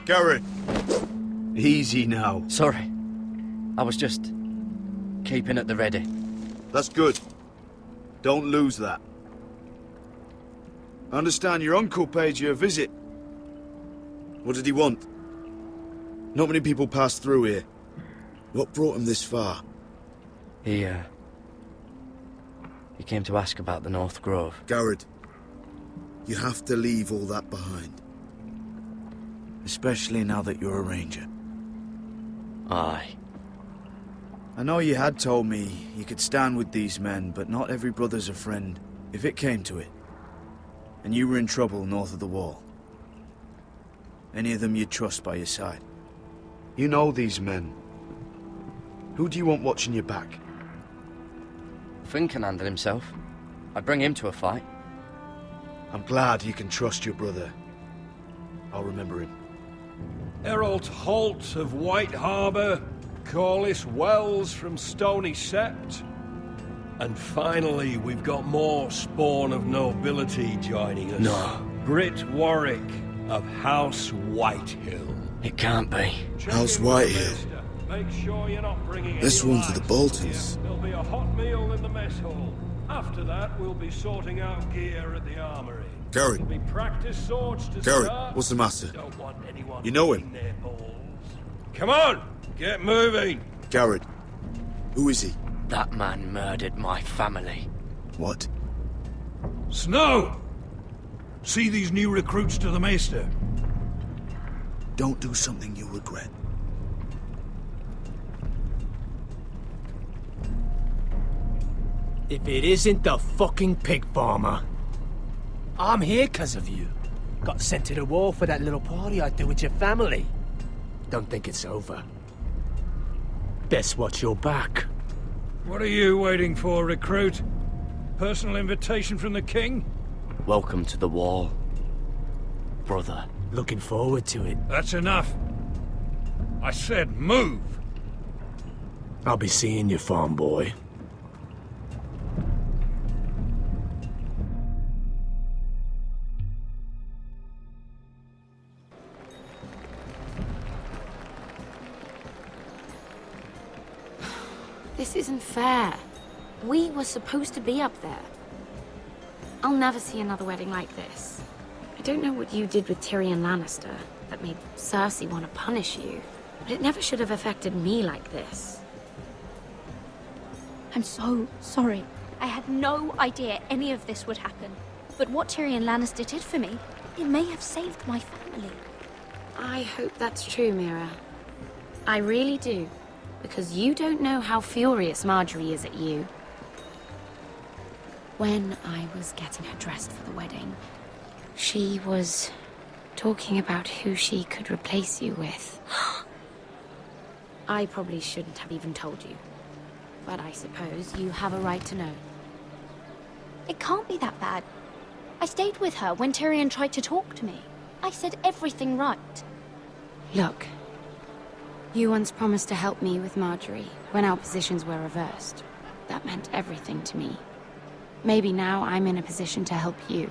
Garrett! Easy now. Sorry. I was just keeping at the ready. That's good. Don't lose that. I understand your uncle paid you a visit. What did he want? Not many people pass through here. What brought him this far? He came to ask about the North Grove. Garrett, you have to leave all that behind. Especially now that you're a ranger. Aye. I know you had told me you could stand with these men, but not every brother's a friend, if it came to it. And you were in trouble north of the wall. Any of them you'd trust by your side. You know these men. Who do you want watching your back? Finn can handle himself. I'd bring him to a fight. I'm glad you can trust your brother. I'll remember him. Errol Holt of White Harbour, Corliss Wells from Stony Sept. And finally, we've got more spawn of nobility joining us. No. Britt Warwick of House Whitehill. It can't be. House Whitehill. Make sure you're not bringing This any one's with the lights. Boltons. There'll be a hot meal in the mess hall. After that, we'll be sorting out gear at the armory. Garrett. There'll be practice swords to Garrett, start. what's the matter? Don't want anyone You know him? eating their balls. Come on, get moving. Garrett. Who is he? That man murdered my family. What? Snow! See these new recruits to the Maester? Don't do something you'll regret. If it isn't the fucking pig farmer. I'm here 'cause of you. Got sent to the war for that little party I did with your family. Don't think it's over. Best watch your back. What are you waiting for, recruit? Personal invitation from the king? Welcome to the wall, brother. Looking forward to it. That's enough. I said move. I'll be seeing you, farm boy. This isn't fair. We were supposed to be up there. I'll never see another wedding like this. I don't know what you did with Tyrion Lannister that made Cersei want to punish you, but it never should have affected me like this. I'm so sorry. I had no idea any of this would happen. But what Tyrion Lannister did for me, it may have saved my family. I hope that's true, Mira. I really do. Because you don't know how furious Marjorie is at you. When I was getting her dressed for the wedding, she was talking about who she could replace you with. I probably shouldn't have even told you. But I suppose you have a right to know. It can't be that bad. I stayed with her when Tyrion tried to talk to me. I said everything right. Look. You once promised to help me with Marjorie when our positions were reversed. That meant everything to me. Maybe now I'm in a position to help you.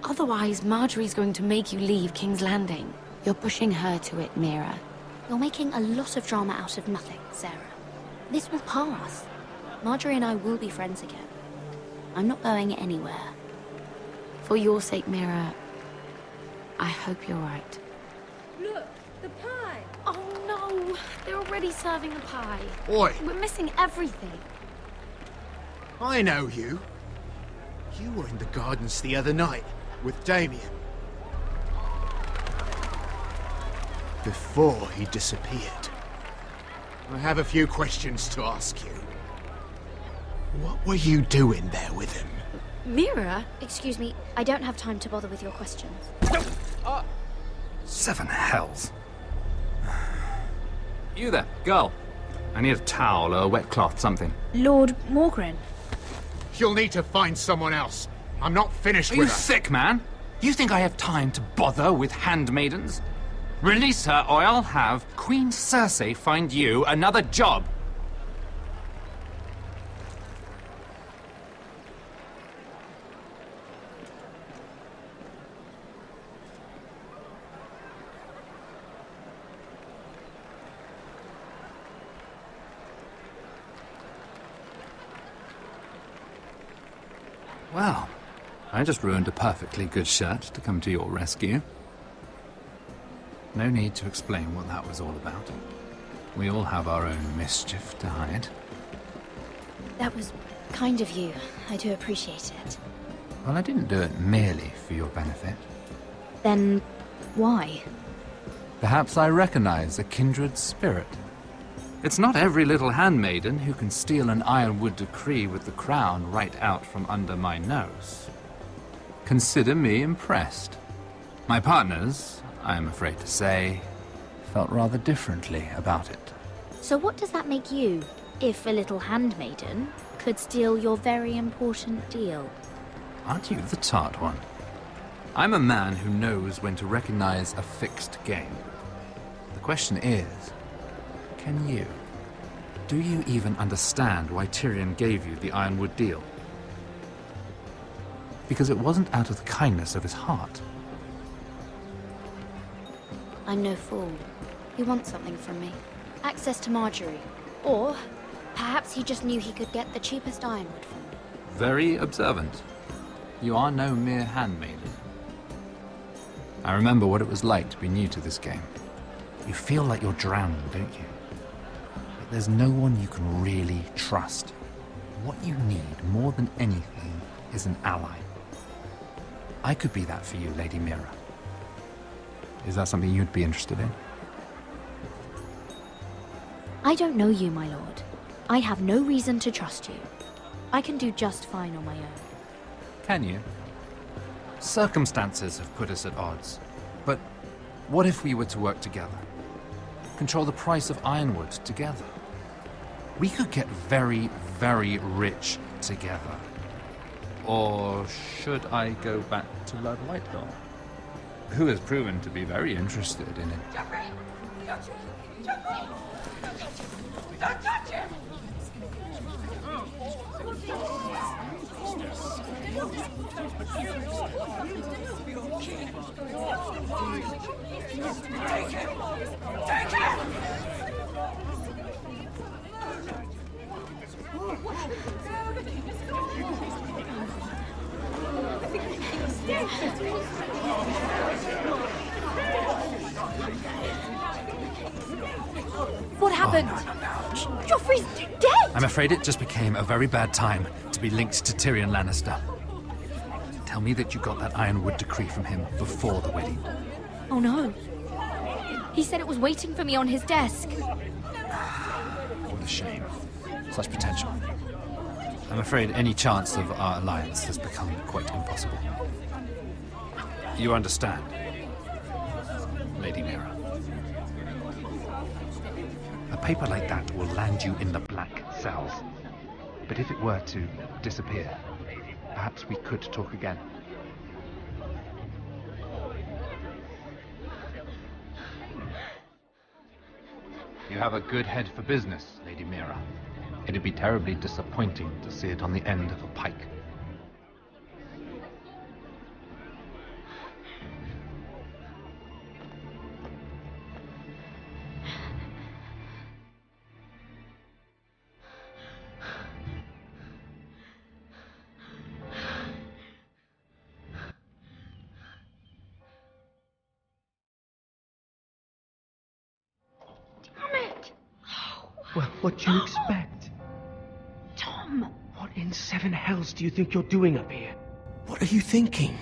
Otherwise, Marjorie's going to make you leave King's Landing. You're pushing her to it, Mira. You're making a lot of drama out of nothing, Sarah. This will pass. Marjorie and I will be friends again. I'm not going anywhere. For your sake, Mira, I hope you're right. Look, the pie! Oh no! They're already serving the pie. Oi! We're missing everything. I know you. You were in the gardens the other night with Damien. Before he disappeared. I have a few questions to ask you. What were you doing there with him? Mira? Excuse me, I don't have time to bother with your questions. Seven hells. You there, girl. I need a towel or a wet cloth, something. Lord Morgren. You'll need to find someone else. I'm not finished Are with you her. sick, man? You think I have time to bother with handmaidens? Release her, or I'll have Queen Cersei find you another job. Well, I just ruined a perfectly good shirt to come to your rescue. No need to explain what that was all about. We all have our own mischief to hide. That was kind of you. I do appreciate it. Well, I didn't do it merely for your benefit. Then, why? Perhaps I recognize a kindred spirit. It's not every little handmaiden who can steal an ironwood decree with the crown right out from under my nose. Consider me impressed. My partners, I am afraid to say, felt rather differently about it. So what does that make you, if a little handmaiden could steal your very important deal? Aren't you the tart one? I'm a man who knows when to recognize a fixed game. The question is, can you? Do you even understand why Tyrion gave you the Ironwood deal? Because it wasn't out of the kindness of his heart. I'm no fool. He wants something from me. Access to Marjorie. Or perhaps he just knew he could get the cheapest ironwood from me. Very observant. You are no mere handmaiden. I remember what it was like to be new to this game. You feel like you're drowning, don't you? But there's no one you can really trust. What you need more than anything is an ally. I could be that for you, Lady Mira. Is that something you'd be interested in? I don't know you, my lord. I have no reason to trust you. I can do just fine on my own. Can you? Circumstances have put us at odds. But what if we were to work together? Control the price of ironwood together? We could get very, very rich together. Or should I go back to Lord Whitehall, who has proven to be very interested in it? Don't touch him! Take him! Take him! What happened? Joffrey's dead! I'm afraid it just became a very bad time to be linked to Tyrion Lannister. Tell me that you got that Ironwood decree from him before the wedding. Oh no. He said it was waiting for me on his desk. What a shame. Such potential. I'm afraid any chance of our alliance has become quite impossible. You understand, Lady Mira? A paper like that will land you in the black cells. But if it were to disappear, perhaps we could talk again. You have a good head for business, Lady Mira. It'd be terribly disappointing to see it on the end of a pike. Well, what do you expect? Tom! What in seven hells do you think you're doing up here? What are you thinking?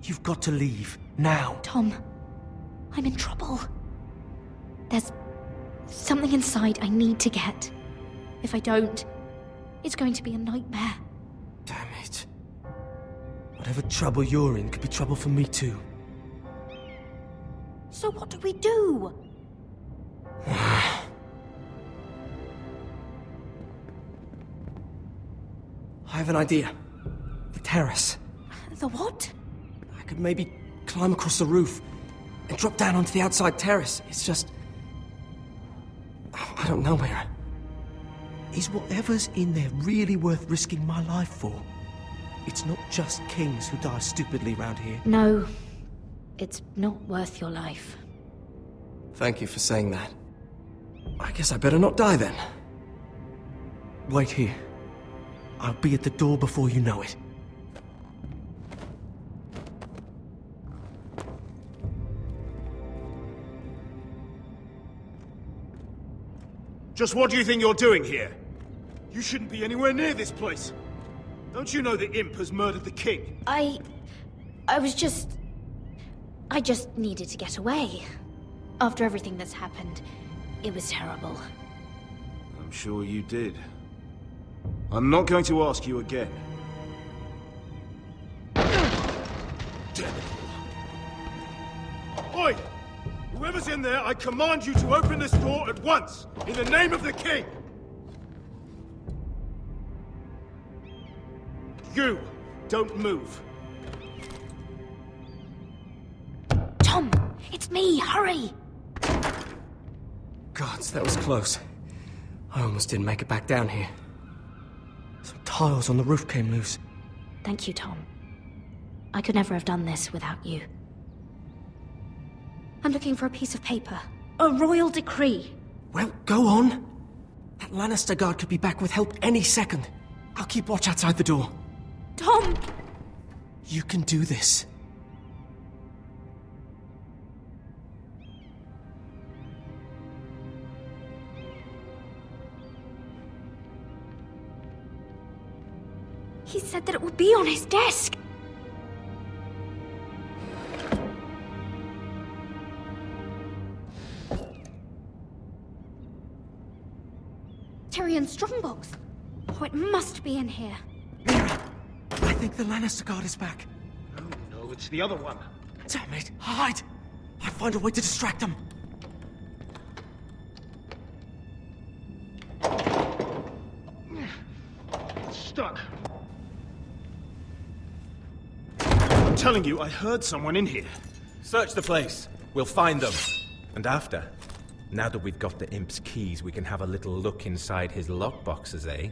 You've got to leave, now. Tom, I'm in trouble. There's something inside I need to get. If I don't, it's going to be a nightmare. Damn it. Whatever trouble you're in could be trouble for me too. So what do we do? I have an idea. The terrace. The what? I could maybe climb across the roof and drop down onto the outside terrace. It's just... I don't know, Mira. Is whatever's in there really worth risking my life for? It's not just kings who die stupidly around here. No, it's not worth your life. Thank you for saying that. I guess I better not die then. Wait here. I'll be at the door before you know it. Just what do you think you're doing here? You shouldn't be anywhere near this place. Don't you know the imp has murdered the king? I just needed to get away. After everything that's happened, it was terrible. I'm sure you did. I'm not going to ask you again. Damn it all. Oi! Whoever's in there, I command you to open this door at once, in the name of the king! You, don't move. Tom, it's me, hurry! Gods, that was close. I almost didn't make it back down here. Some tiles on the roof came loose. Thank you, Tom. I could never have done this without you. I'm looking for a piece of paper. A royal decree. Well, go on. That Lannister guard could be back with help any second. I'll keep watch outside the door. Tom! You can do this. He said that it would be on his desk. Tyrion's strongbox. Oh, it must be in here. I think the Lannister guard is back. No, it's the other one. Damn it! Hide! I'll find a way to distract them. It's stuck. I'm telling you, I heard someone in here. Search the place. We'll find them. And after, now that we've got the imp's keys, we can have a little look inside his lockboxes, eh?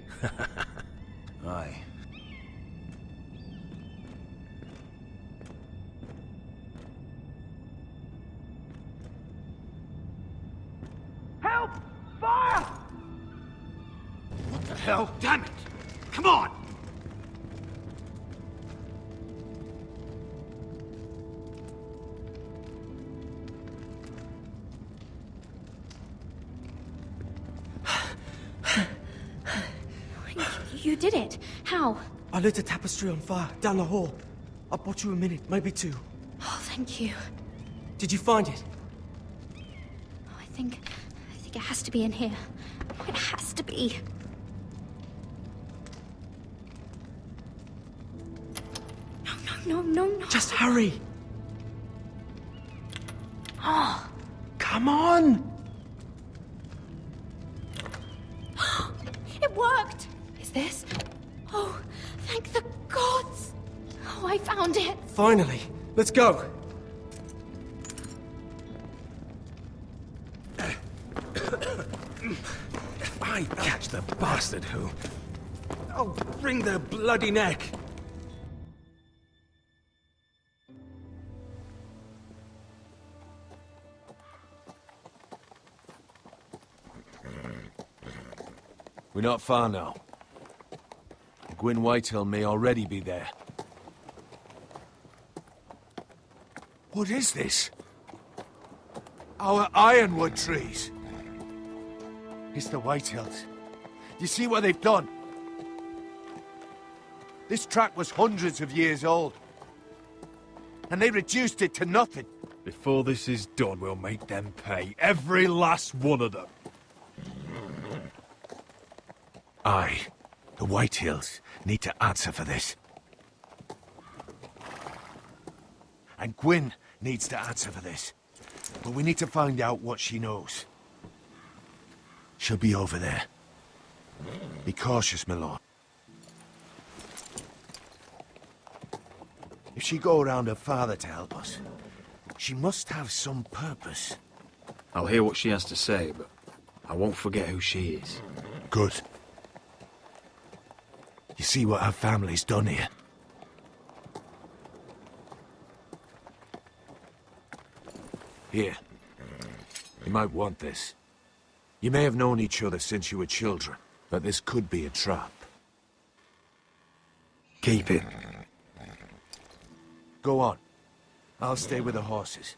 Aye. Help! Fire! What the hell? Damn it! Come on! You did it. How? I lit a tapestry on fire down the hall. I bought you a minute, maybe two. Oh, thank you. Did you find it? Oh, I think it has to be in here. Oh, it has to be. No. Just hurry. Oh. Come on! It worked! Is this? Oh, thank the gods! Oh, I found it! Finally. Let's go. If I catch the bastard who... I'll wring their bloody neck! We're not far now. Gwyn Whitehill may already be there. What is this? Our ironwood trees. It's the Whitehills. You see what they've done? This track was hundreds of years old. And they reduced it to nothing. Before this is done, we'll make them pay. Every last one of them. Aye. The Whitehills need to answer for this. and Gwyn needs to answer for this. But we need to find out what she knows. She'll be over there. Be cautious, my lord. If she go around her father to help us, she must have some purpose. I'll hear what she has to say, but I won't forget who she is. Good. You see what our family's done here? Here. You might want this. You may have known each other since you were children, but this could be a trap. Keep it. Go on. I'll stay with the horses.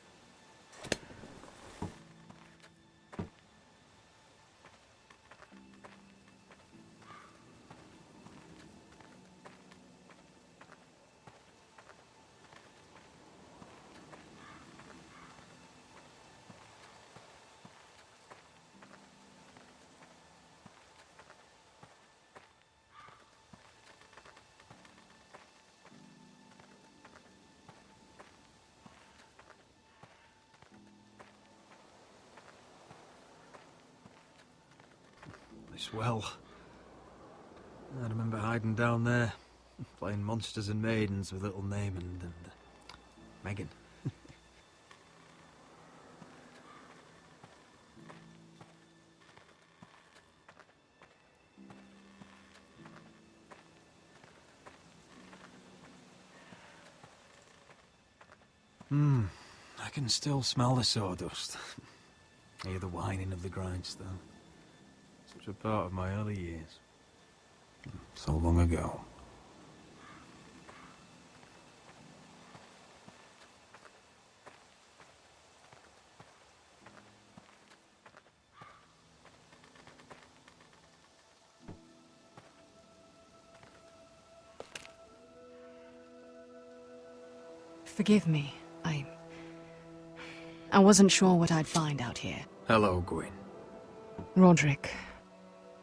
This well. I remember hiding down there, playing monsters and maidens with little Naaman and Megan. I can still smell the sawdust. Hear the whining of the grindstone. Such a part of my early years. So long ago. Forgive me. I wasn't sure what I'd find out here. Hello, Gwyn. Roderick,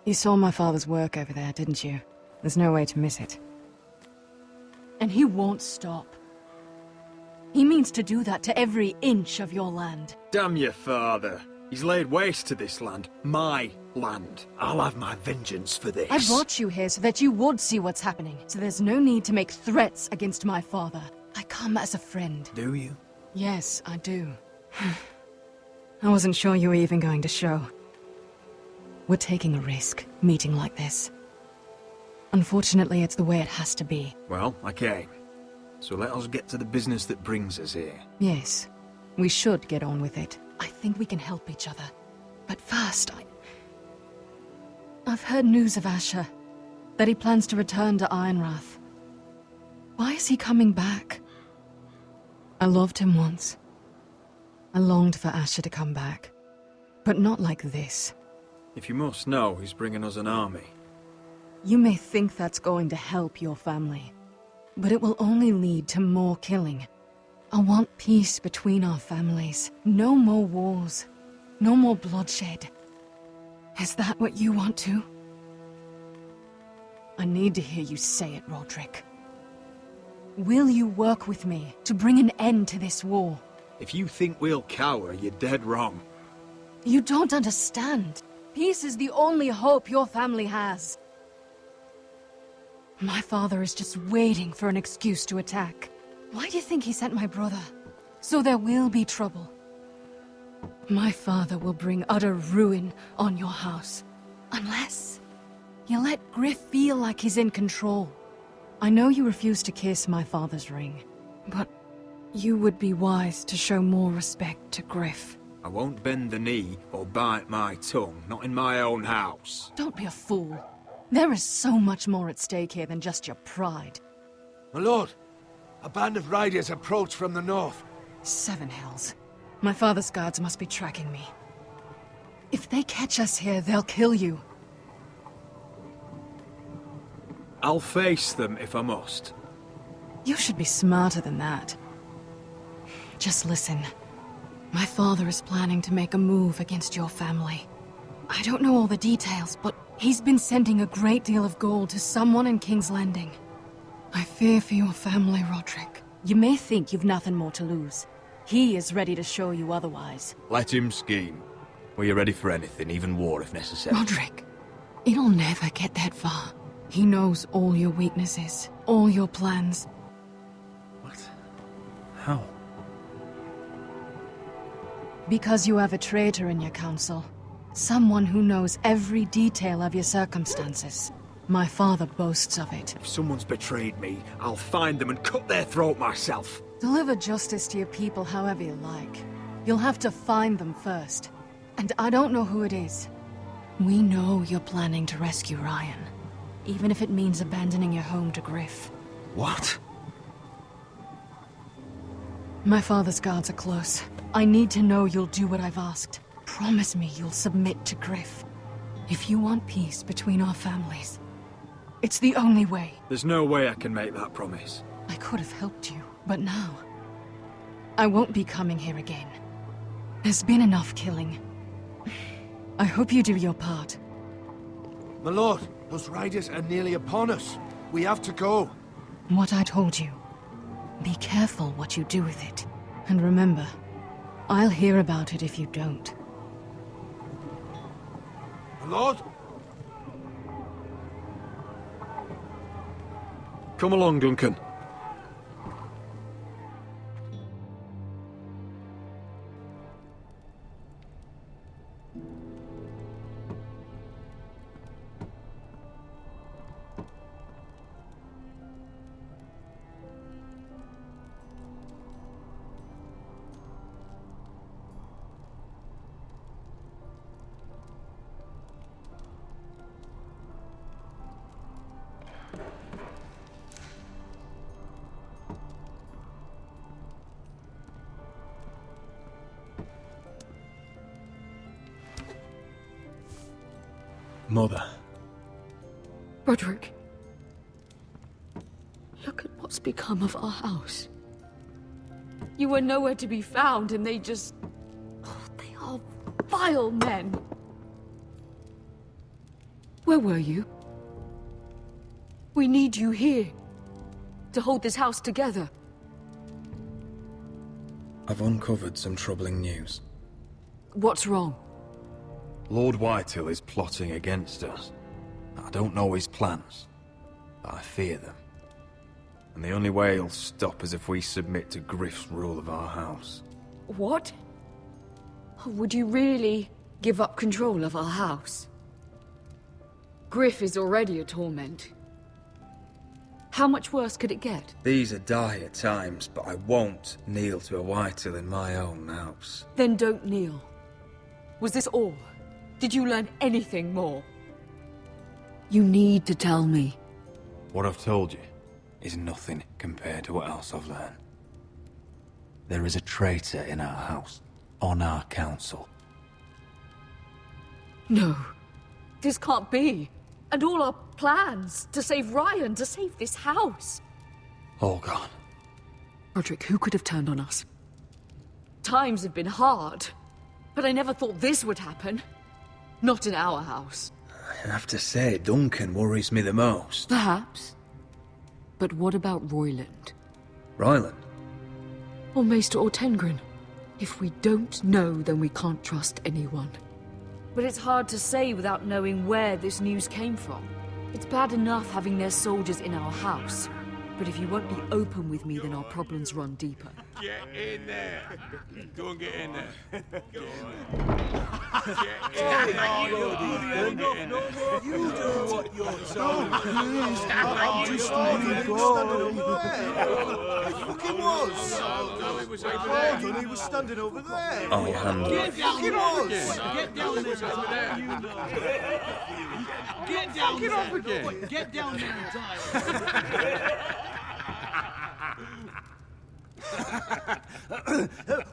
you saw my father's work over there, didn't you? There's no way to miss it. And he won't stop. He means to do that to every inch of your land. Damn your father. He's laid waste to this land. My land. I'll have my vengeance for this. I brought you here so that you would see what's happening. So there's no need to make threats against my father. I come as a friend. Do you? Yes, I do. I wasn't sure you were even going to show. We're taking a risk, meeting like this. Unfortunately, it's the way it has to be. Well, I came. So let us get to the business that brings us here. Yes, we should get on with it. I think we can help each other. But first, I've heard news of Asher. That he plans to return to Ironrath. Why is he coming back? I loved him once. I longed for Asher to come back. But not like this. If you must know, he's bringing us an army. You may think that's going to help your family. But it will only lead to more killing. I want peace between our families. No more wars. No more bloodshed. Is that what you want too? I need to hear you say it, Roderick. Will you work with me to bring an end to this war? If you think we'll cower, you're dead wrong. You don't understand. Peace is the only hope your family has. My father is just waiting for an excuse to attack. Why do you think he sent my brother? So there will be trouble. My father will bring utter ruin on your house. Unless you let Griff feel like he's in control. I know you refuse to kiss my father's ring, but you would be wise to show more respect to Griff. I won't bend the knee or bite my tongue, not in my own house. Don't be a fool. There is so much more at stake here than just your pride. My lord, a band of riders approach from the north. 7 hells. My father's guards must be tracking me. If they catch us here, they'll kill you. I'll face them if I must. You should be smarter than that. Just listen. My father is planning to make a move against your family. I don't know all the details, but he's been sending a great deal of gold to someone in King's Landing. I fear for your family, Roderick. You may think you've nothing more to lose. He is ready to show you otherwise. Let him scheme. We're ready for anything, even war if necessary. Roderick, it'll never get that far. He knows all your weaknesses, all your plans. How? Because you have a traitor in your council. Someone who knows every detail of your circumstances. My father boasts of it. If someone's betrayed me, I'll find them and cut their throat myself. Deliver justice to your people however you like. You'll have to find them first. And I don't know who it is. We know you're planning to rescue Ryan. Even if it means abandoning your home to Griff. What? My father's guards are close. I need to know you'll do what I've asked. Promise me you'll submit to Griff. If you want peace between our families, it's the only way. There's no way I can make that promise. I could have helped you, but now... I won't be coming here again. There's been enough killing. I hope you do your part. My lord, those riders are nearly upon us. We have to go. What I told you. Be careful what you do with it. And remember, I'll hear about it if you don't. My lord? Come along, Duncan. Mother. Roderick. Look at what's become of our house. You were nowhere to be found, and they just... Oh, they are vile men. Where were you? We need you here. To hold this house together. I've uncovered some troubling news. What's wrong? Lord Whitehill is plotting against us. I don't know his plans, but I fear them. And the only way he'll stop is if we submit to Griff's rule of our house. What? Would you really give up control of our house? Griff is already a torment. How much worse could it get? These are dire times, but I won't kneel to a Whitehill in my own house. Then don't kneel. Was this all? Did you learn anything more? You need to tell me. What I've told you is nothing compared to what else I've learned. There is a traitor in our house, on our council. No. This can't be. And all our plans to save Ryan, to save this house. All gone. Roderick, who could have turned on us? Times have been hard, but I never thought this would happen. Not in our house. I have to say, Duncan worries me the most. Perhaps. But what about Royland? Ryland? Or Maester or Tengrin? If we don't know, then we can't trust anyone. But it's hard to say without knowing where this news came from. It's bad enough having their soldiers in our house. But if you won't be open with me, then our problems run deeper. Get in there. Go and get in there. Go on. You do what you're told. I'm just leaving. Fucking was. No, it was over there. He was standing over there. I'll handle it. Fucking was. Get down there. Get down there. Get down there and die.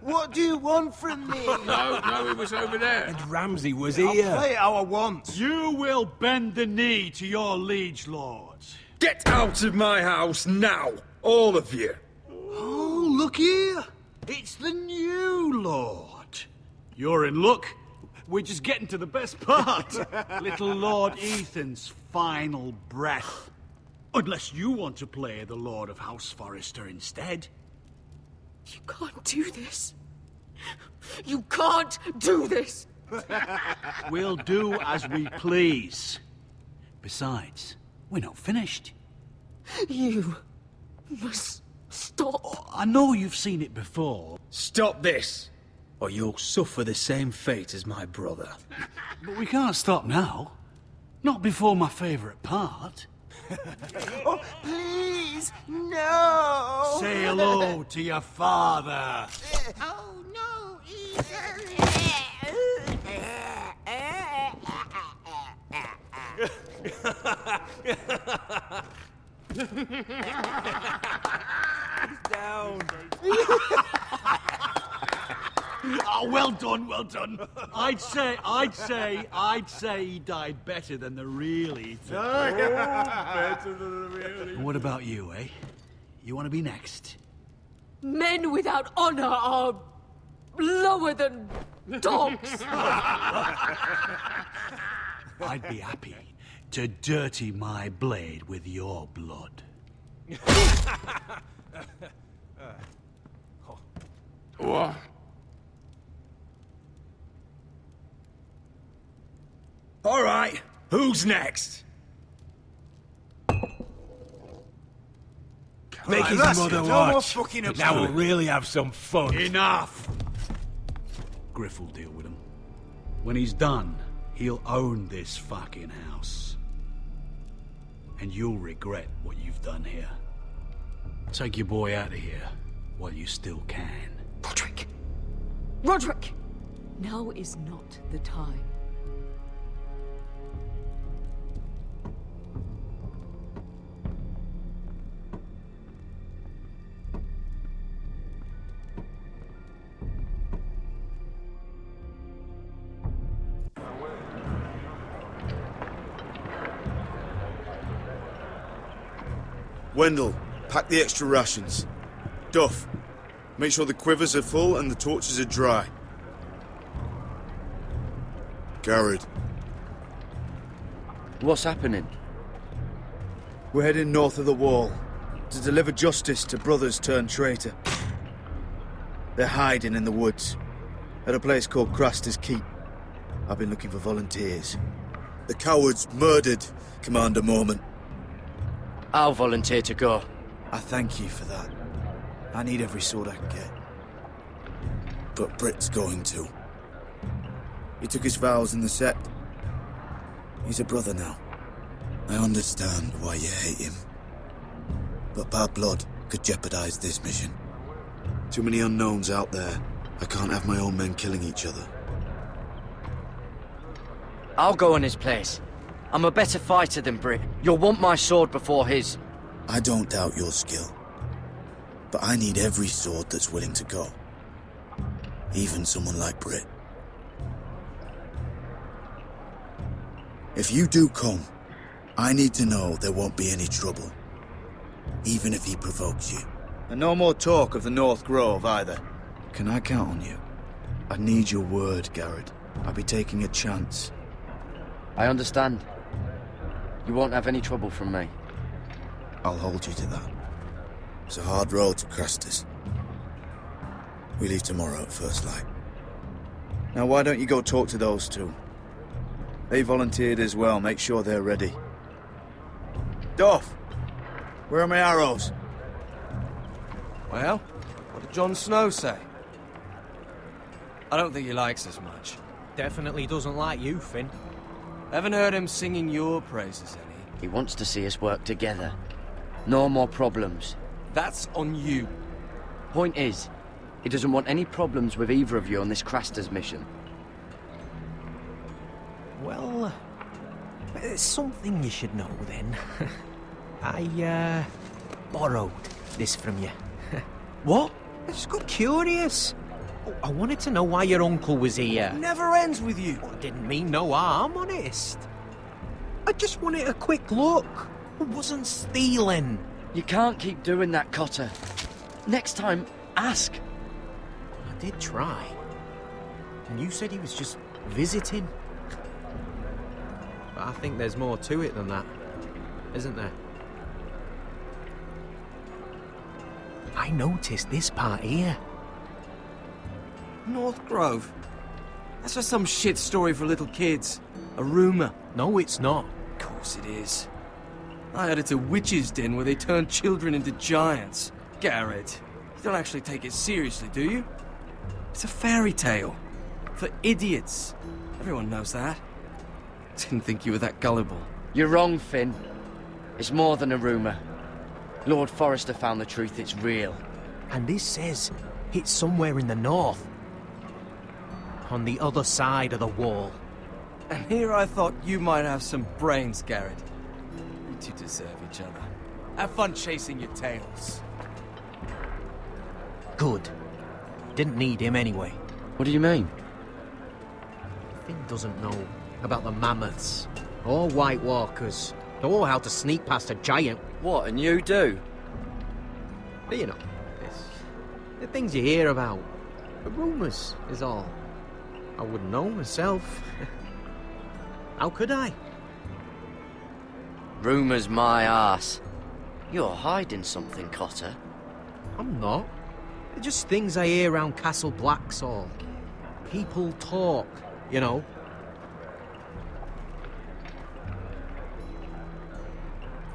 What do you want from me? No, it was over there. And Ramsay was I'll here. play it how I want. You will bend the knee to your liege lords. Get out of my house now, all of you. Oh, look here. It's the new lord. You're in luck. We're just getting to the best part. Little Lord Ethan's final breath. Unless you want to play the Lord of House Forrester instead. You can't do this. You can't do this! We'll do as we please. Besides, we're not finished. You must stop. Oh, I know you've seen it before. Stop this, or you'll suffer the same fate as my brother. But we can't stop now. Not before my favourite part. Oh, please, no! Say hello to your father. Oh, no, Down. Oh, well done, well done. I'd say he died better than the real Ethan. Better than the real And what about you, eh? You want to be next? Men without honor are lower than dogs. I'd be happy to dirty my blade with your blood. All right, who's next? Make his that's mother it. No more watch. fucking Now absurd. we'll really have some fun. Enough! Griff will deal with him. When he's done, he'll own this fucking house. And you'll regret what you've done here. Take your boy out of here while you still can. Roderick! Roderick! Now is not the time. Wendell, pack the extra rations. Duff, make sure the quivers are full and the torches are dry. Garrett. What's happening? We're heading north of the wall to deliver justice to brothers turned traitor. They're hiding in the woods at a place called Craster's Keep. I've been looking for volunteers. The cowards murdered Commander Mormon. I'll volunteer to go. I thank you for that. I need every sword I can get. But Britt's going to. He took his vows in the Sept. He's a brother now. I understand why you hate him. But bad blood could jeopardize this mission. Too many unknowns out there. I can't have my own men killing each other. I'll go in his place. I'm a better fighter than Britt. You'll want my sword before his. I don't doubt your skill. But I need every sword that's willing to go. Even someone like Britt. If you do come, I need to know there won't be any trouble. Even if he provokes you. And no more talk of the North Grove either. Can I count on you? I need your word, Garrett. I'll be taking a chance. I understand. You won't have any trouble from me. I'll hold you to that. It's a hard road to Crestus. We leave tomorrow at first light. Now why don't you go talk to those two? They volunteered as well, make sure they're ready. Duff! Where are my arrows? Well, what did Jon Snow say? I don't think he likes us much. Definitely doesn't like you, Finn. Haven't heard him singing your praises any. He wants to see us work together. No more problems. That's on you. Point is, he doesn't want any problems with either of you on this Craster's mission. Well, there's something you should know then. I, borrowed this from you. What? I just got curious. I wanted to know why your uncle was here. Never ends with you. I didn't mean no harm, honest. I just wanted a quick look. I wasn't stealing. You can't keep doing that, Cotter. Next time, ask. I did try. And you said he was just visiting. But I think there's more to it than that, isn't there? I noticed this part here. North Grove? That's just some shit story for little kids. A rumor. No, it's not. Of course it is. I heard it's a witch's den where they turn children into giants. Garrett, you don't actually take it seriously, do you? It's a fairy tale. For idiots. Everyone knows that. Didn't think you were that gullible. You're wrong, Finn. It's more than a rumor. Lord Forrester found the truth, it's real. And this says it's somewhere in the north. On the other side of the wall. And here I thought you might have some brains, Garrett. You two deserve each other. Have fun chasing your tails. Good. Didn't need him anyway. What do you mean? Finn doesn't know about the mammoths, or White Walkers, or how to sneak past a giant. What, and you do? But you know, it's the things you hear about. The rumours is all. I wouldn't know myself. How could I? Rumours my arse. You're hiding something, Cotter. I'm not. They're just things I hear around Castle Black's all. People talk, you know.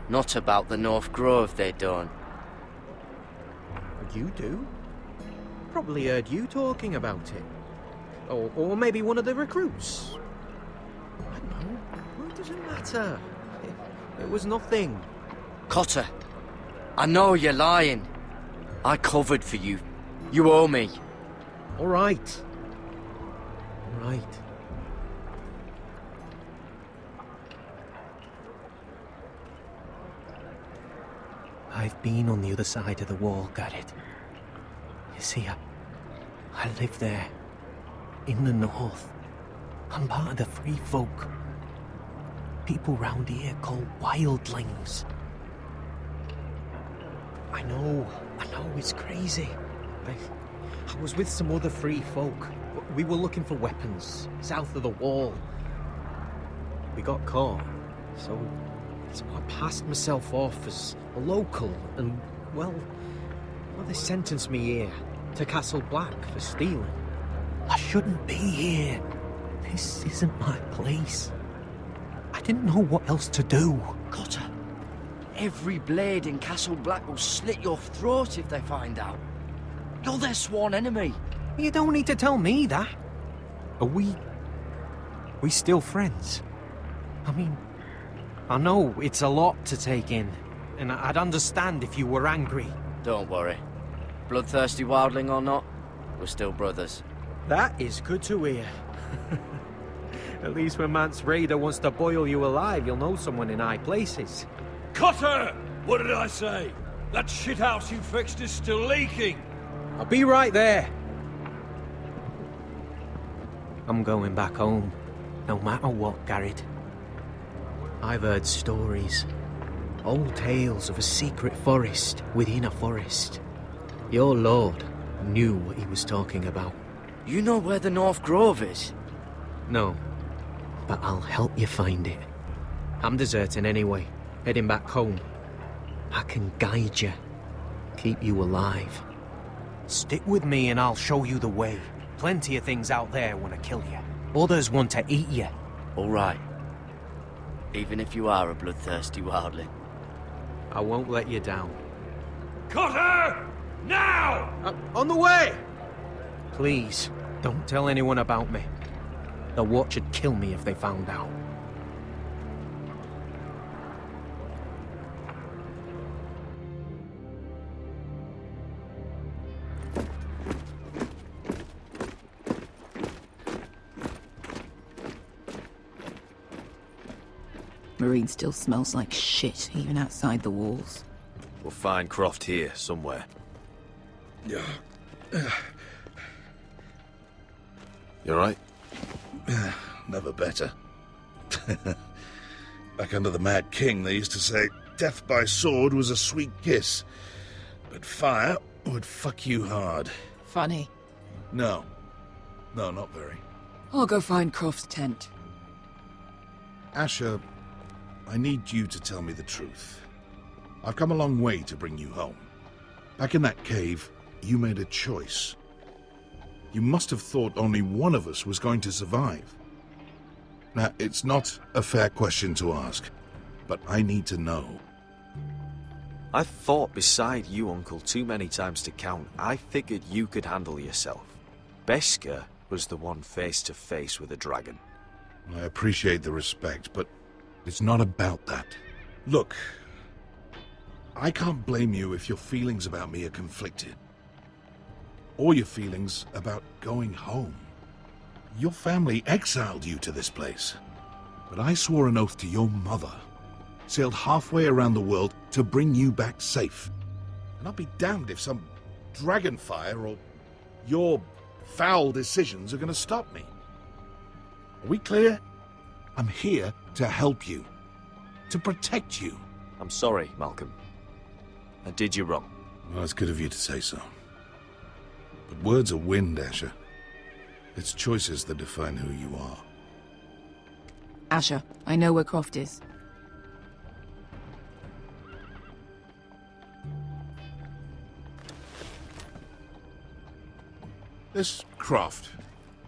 Not about the North Grove they done. You do? Probably heard you talking about it. Or maybe one of the recruits. I don't know. Well, it doesn't matter. It was nothing. Cotter, I know you're lying. I covered for you. You owe me. All right. All right. I've been on the other side of the wall, Garrett. You see, I live there. In the north. I'm part of the free folk. People round here call wildlings. I know it's crazy. I was with some other free folk. We were looking for weapons, south of the wall. We got caught, so I passed myself off as a local, and, well, they sentenced me here, to Castle Black, for stealing. I shouldn't be here. This isn't my place. I didn't know what else to do. Cotter, every blade in Castle Black will slit your throat if they find out. You're their sworn enemy. You don't need to tell me that. Are we still friends? I mean, I know it's a lot to take in, and I'd understand if you were angry. Don't worry. Bloodthirsty wildling or not, we're still brothers. That is good to hear. At least when Mance Raider wants to boil you alive, you'll know someone in high places. Cotter! What did I say? That shithouse you fixed is still leaking! I'll be right there. I'm going back home, no matter what, Garrett. I've heard stories. Old tales of a secret forest within a forest. Your lord knew what he was talking about. You know where the North Grove is? No, but I'll help you find it. I'm deserting anyway, heading back home. I can guide you, keep you alive. Stick with me and I'll show you the way. Plenty of things out there want to kill you. Others want to eat you. All right. Even if you are a bloodthirsty wildling. I won't let you down. Cotter! Now! On the way! Please, don't tell anyone about me. The Watch would kill me if they found out. Marine still smells like shit, even outside the walls. We'll find Croft here, somewhere. Yeah. You alright? Never better. Back under the Mad King, they used to say death by sword was a sweet kiss, but fire would fuck you hard. Funny. No. No, not very. I'll go find Croft's tent. Asher, I need you to tell me the truth. I've come a long way to bring you home. Back in that cave, you made a choice. You must have thought only one of us was going to survive. Now, it's not a fair question to ask, but I need to know. I've fought beside you, Uncle, too many times to count. I figured you could handle yourself. Beskha was the one face to face with a dragon. I appreciate the respect, but it's not about that. Look, I can't blame you if your feelings about me are conflicted. Or your feelings about going home. Your family exiled you to this place. But I swore an oath to your mother. Sailed halfway around the world to bring you back safe. And I'll be damned if some dragonfire or your foul decisions are going to stop me. Are we clear? I'm here to help you. To protect you. I'm sorry, Malcolm. I did you wrong. Well, it's good of you to say so. But words are wind, Asher. It's choices that define who you are. Asher, I know where Croft is. This Croft,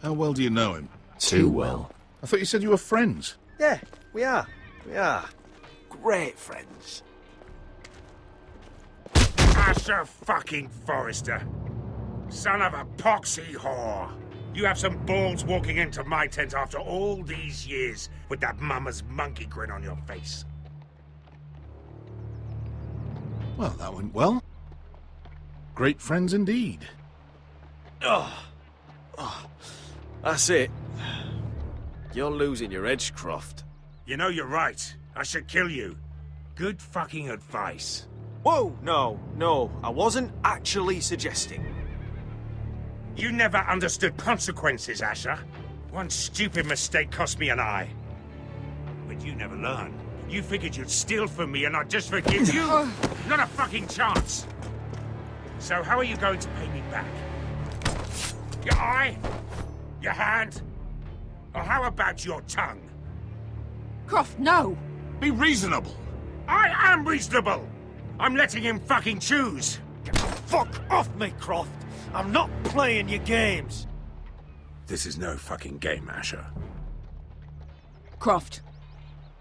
how well do you know him? Too well. I thought you said you were friends. Yeah, we are. We are. Great friends. Asher fucking Forrester. Son of a poxy whore. You have some balls walking into my tent after all these years with that mama's monkey grin on your face. Well, that went well. Great friends indeed. Oh, that's it. You're losing your edge, Croft. You know you're right. I should kill you. Good fucking advice. Whoa, no, I wasn't actually suggesting. You never understood consequences, Asher. One stupid mistake cost me an eye. But you never learned. You figured you'd steal from me and I'd just forgive you? Not a fucking chance. So how are you going to pay me back? Your eye? Your hand? Or how about your tongue? Croft, no! Be reasonable. I am reasonable! I'm letting him fucking choose. Fuck off me, Croft! I'm not playing your games! This is no fucking game, Asher. Croft,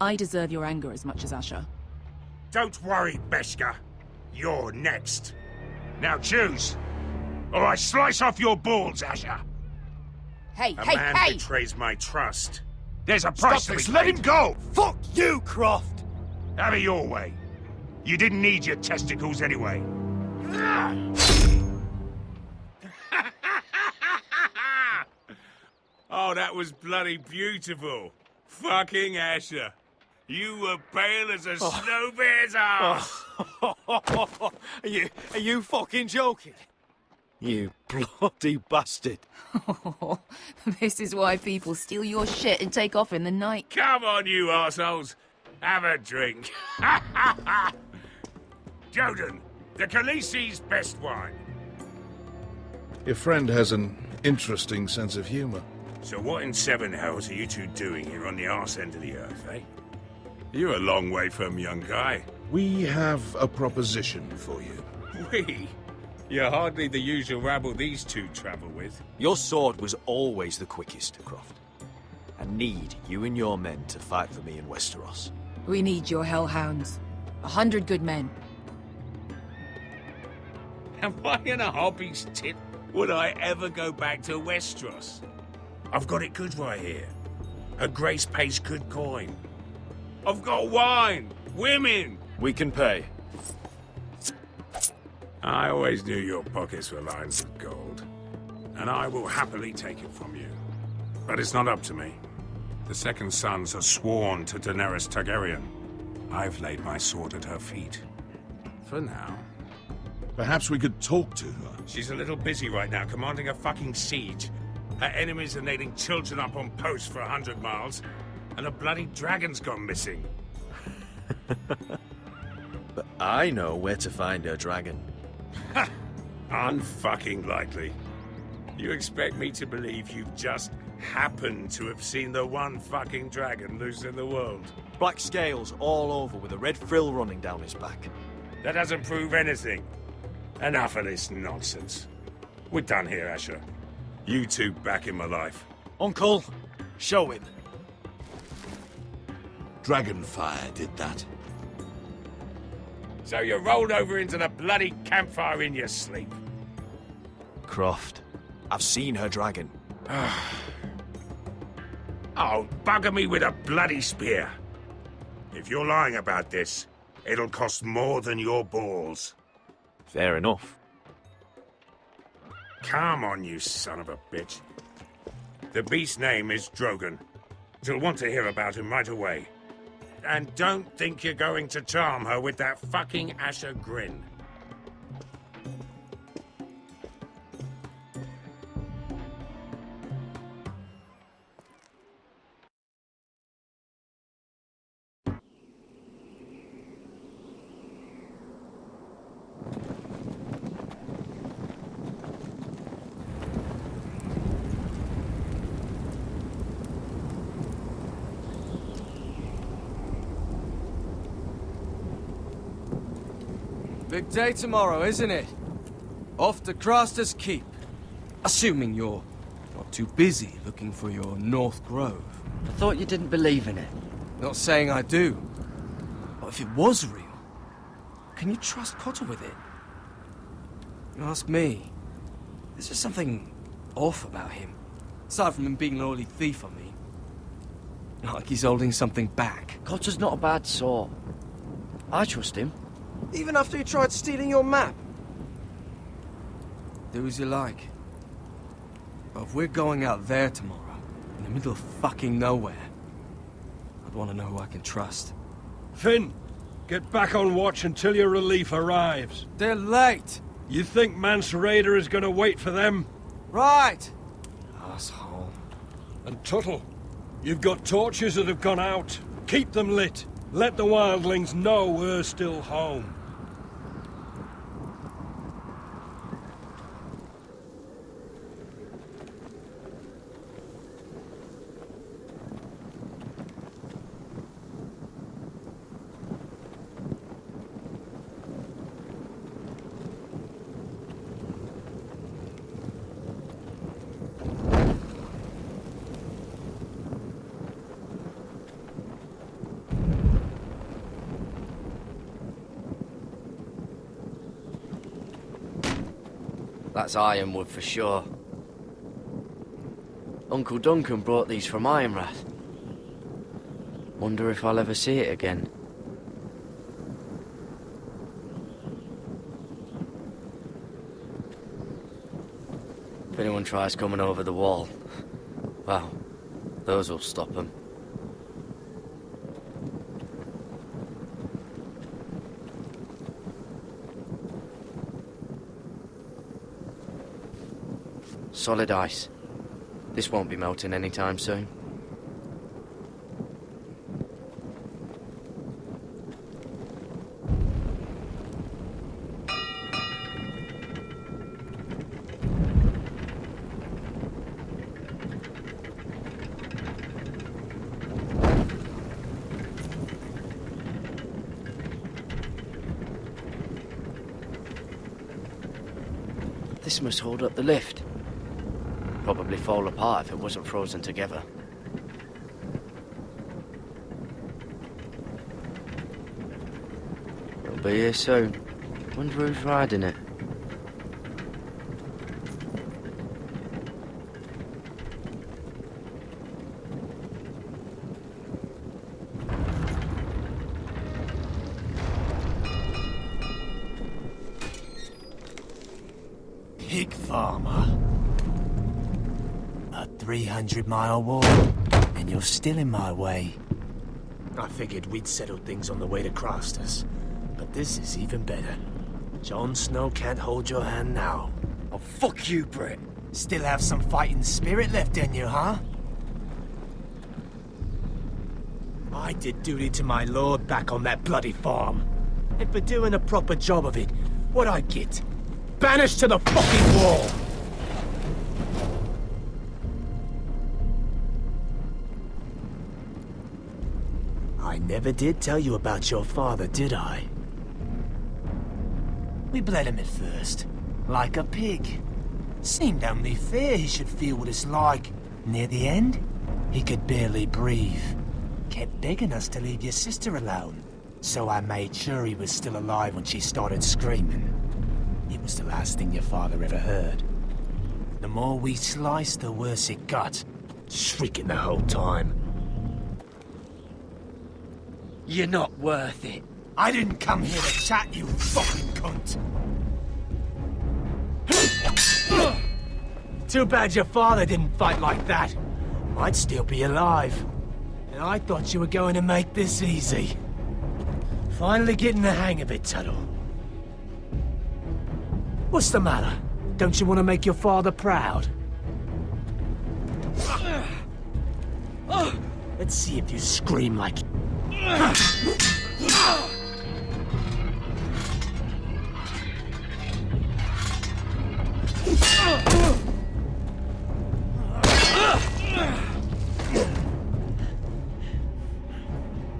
I deserve your anger as much as Asher. Don't worry, Beskha. You're next. Now choose, or I slice off your balls, Asher. Hey, A man betrays my trust. There's a price to be paid. Let him go! Fuck you, Croft! Have it your way. You didn't need your testicles anyway. Oh, that was bloody beautiful. Fucking Asher. You were pale as a snow bear's ass. Are you fucking joking? You bloody bastard. This is why people steal your shit and take off in the night. Come on, you arseholes. Have a drink. Joden, the Khaleesi's best wine. Your friend has an interesting sense of humor. So what in seven hells are you two doing here on the arse end of the earth, eh? You're a long way from, young guy. We have a proposition for you. We? You're hardly the usual rabble these two travel with. Your sword was always the quickest, Croft. I need you and your men to fight for me in Westeros. We need your hellhounds. 100 good men. Am I in a hobby's tit? Would I ever go back to Westeros? I've got it good right here. Her Grace pays good coin. I've got wine, women. We can pay. I always knew your pockets were lined with gold, and I will happily take it from you. But it's not up to me. The Second Sons are sworn to Daenerys Targaryen. I've laid my sword at her feet. For now. Perhaps we could talk to her. She's a little busy right now, commanding a fucking siege. Her enemies are nailing children up on posts for 100 miles, and a bloody dragon's gone missing. But I know where to find her dragon. Ha! Unfucking likely. You expect me to believe you've just happened to have seen the one fucking dragon loose in the world? Black scales all over with a red frill running down his back. That doesn't prove anything. Enough of this nonsense. We're done here, Asher. You two back in my life. Uncle, show him. Dragonfire did that. So you rolled over into the bloody campfire in your sleep. Croft, I've seen her dragon. Oh, bugger me with a bloody spear. If you're lying about this, it'll cost more than your balls. Fair enough. Come on, you son of a bitch. The beast's name is Drogon. You'll want to hear about him right away. And don't think you're going to charm her with that fucking Asher grin. Big day tomorrow, isn't it? Off to Craster's Keep. Assuming you're not too busy looking for your North Grove. I thought you didn't believe in it. Not saying I do. But if it was real, can you trust Cotter with it? You ask me, there's just something off about him. Aside from him being an early thief, I mean. Not like he's holding something back. Cotter's not a bad sort. I trust him. Even after he tried stealing your map? Do as you like. But if we're going out there tomorrow, in the middle of fucking nowhere, I'd want to know who I can trust. Finn, get back on watch until your relief arrives. They're late! You think Mance Rayder is gonna wait for them? Right! Asshole. And Tuttle, you've got torches that have gone out. Keep them lit. Let the wildlings know we're still home. That's ironwood for sure. Uncle Duncan brought these from Ironrath. Wonder if I'll ever see it again. If anyone tries coming over the wall, well, those will stop them. Solid ice. This won't be melting anytime soon. This must hold up the lift. Probably fall apart if it wasn't frozen together. It'll be here soon. Wonder who's riding it. Pig farmer. A 300-mile walk, and you're still in my way. I figured we'd settled things on the way to Craster's, but this is even better. Jon Snow can't hold your hand now. Oh, fuck you, Britt. Still have some fighting spirit left in you, huh? I did duty to my lord back on that bloody farm. And for doing a proper job of it, what'd I get? Banished to the fucking wall! I never did tell you about your father, did I? We bled him at first, like a pig. Seemed only fair he should feel what it's like. Near the end, he could barely breathe. Kept begging us to leave your sister alone. So I made sure he was still alive when she started screaming. It was the last thing your father ever heard. The more we sliced, the worse it got. Shrieking the whole time. You're not worth it. I didn't come here to chat, you fucking cunt. Too bad your father didn't fight like that. I'd still be alive. And I thought you were going to make this easy. Finally getting the hang of it, Tuttle. What's the matter? Don't you want to make your father proud? Let's see if you scream like...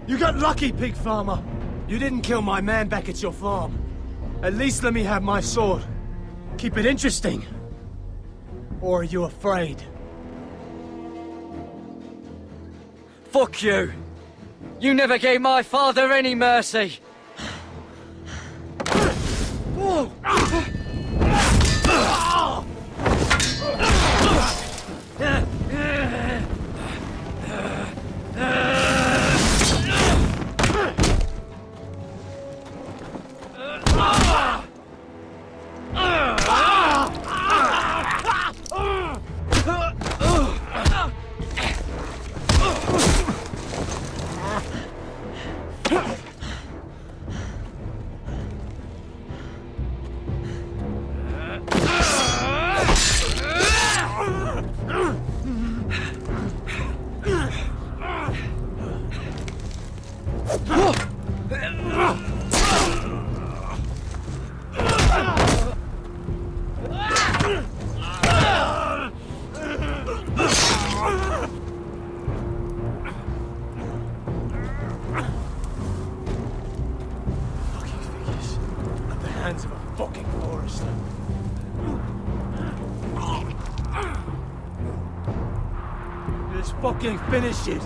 You got lucky, pig farmer. You didn't kill my man back at your farm. At least let me have my sword. Keep it interesting. Or are you afraid? Fuck you! You never gave my father any mercy! Fucking finish it!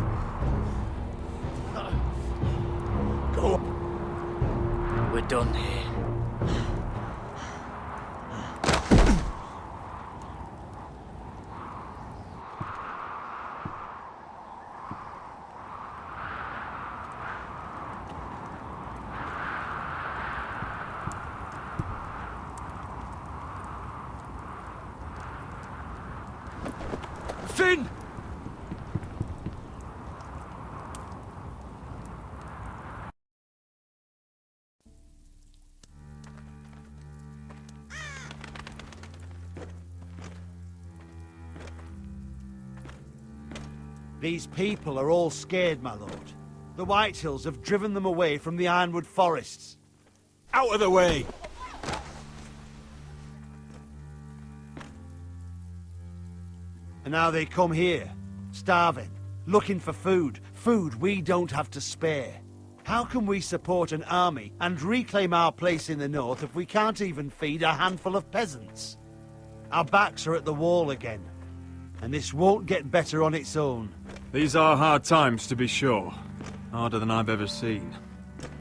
Go on. We're done here. Finn! These people are all scared, my lord. The Whitehills have driven them away from the Ironwood forests. Out of the way! And now they come here, starving, looking for food. Food we don't have to spare. How can we support an army and reclaim our place in the north if we can't even feed a handful of peasants? Our backs are at the wall again, and this won't get better on its own. These are hard times, to be sure. Harder than I've ever seen.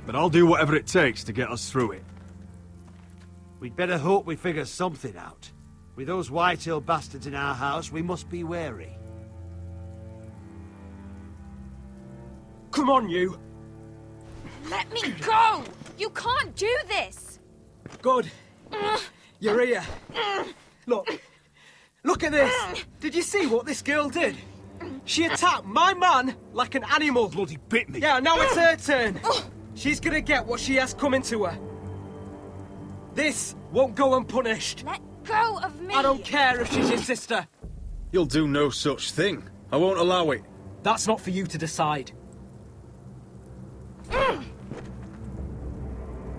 But I'll do whatever it takes to get us through it. We'd better hope we figure something out. With those Whitehill bastards in our house, we must be wary. Come on, you! Let me go! You can't do this! Good. You're here. Look. Look at this! Did you see what this girl did? She attacked my man like an animal. Bloody bit me. Yeah, now it's her turn. She's gonna get what she has coming to her. This won't go unpunished. Let go of me! I don't care if she's your sister. You'll do no such thing. I won't allow it. That's not for you to decide.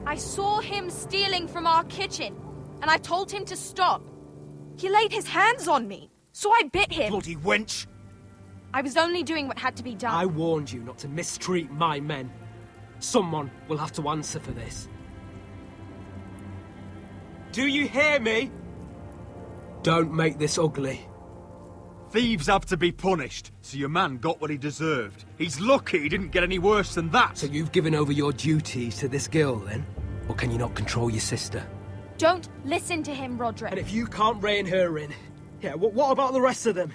I saw him stealing from our kitchen, and I told him to stop. He laid his hands on me, so I bit him. Bloody wench! I was only doing what had to be done. I warned you not to mistreat my men. Someone will have to answer for this. Do you hear me? Don't make this ugly. Thieves have to be punished, so your man got what he deserved. He's lucky he didn't get any worse than that. So you've given over your duties to this girl, then? Or can you not control your sister? Don't listen to him, Roderick. And if you can't rein her in, yeah, what about the rest of them?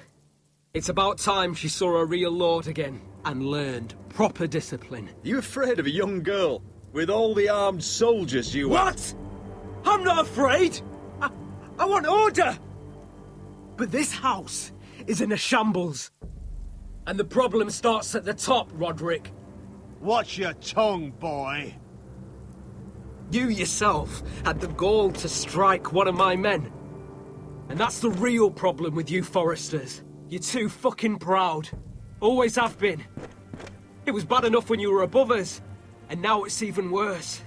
It's about time she saw a real lord again and learned proper discipline. You afraid of a young girl with all the armed soldiers you are? What? I'm not afraid! I want order! But this house is in a shambles. And the problem starts at the top, Roderick. Watch your tongue, boy. You yourself had the gall to strike one of my men. And that's the real problem with you Forresters. You're too fucking proud. Always have been. It was bad enough when you were above us, and now it's even worse.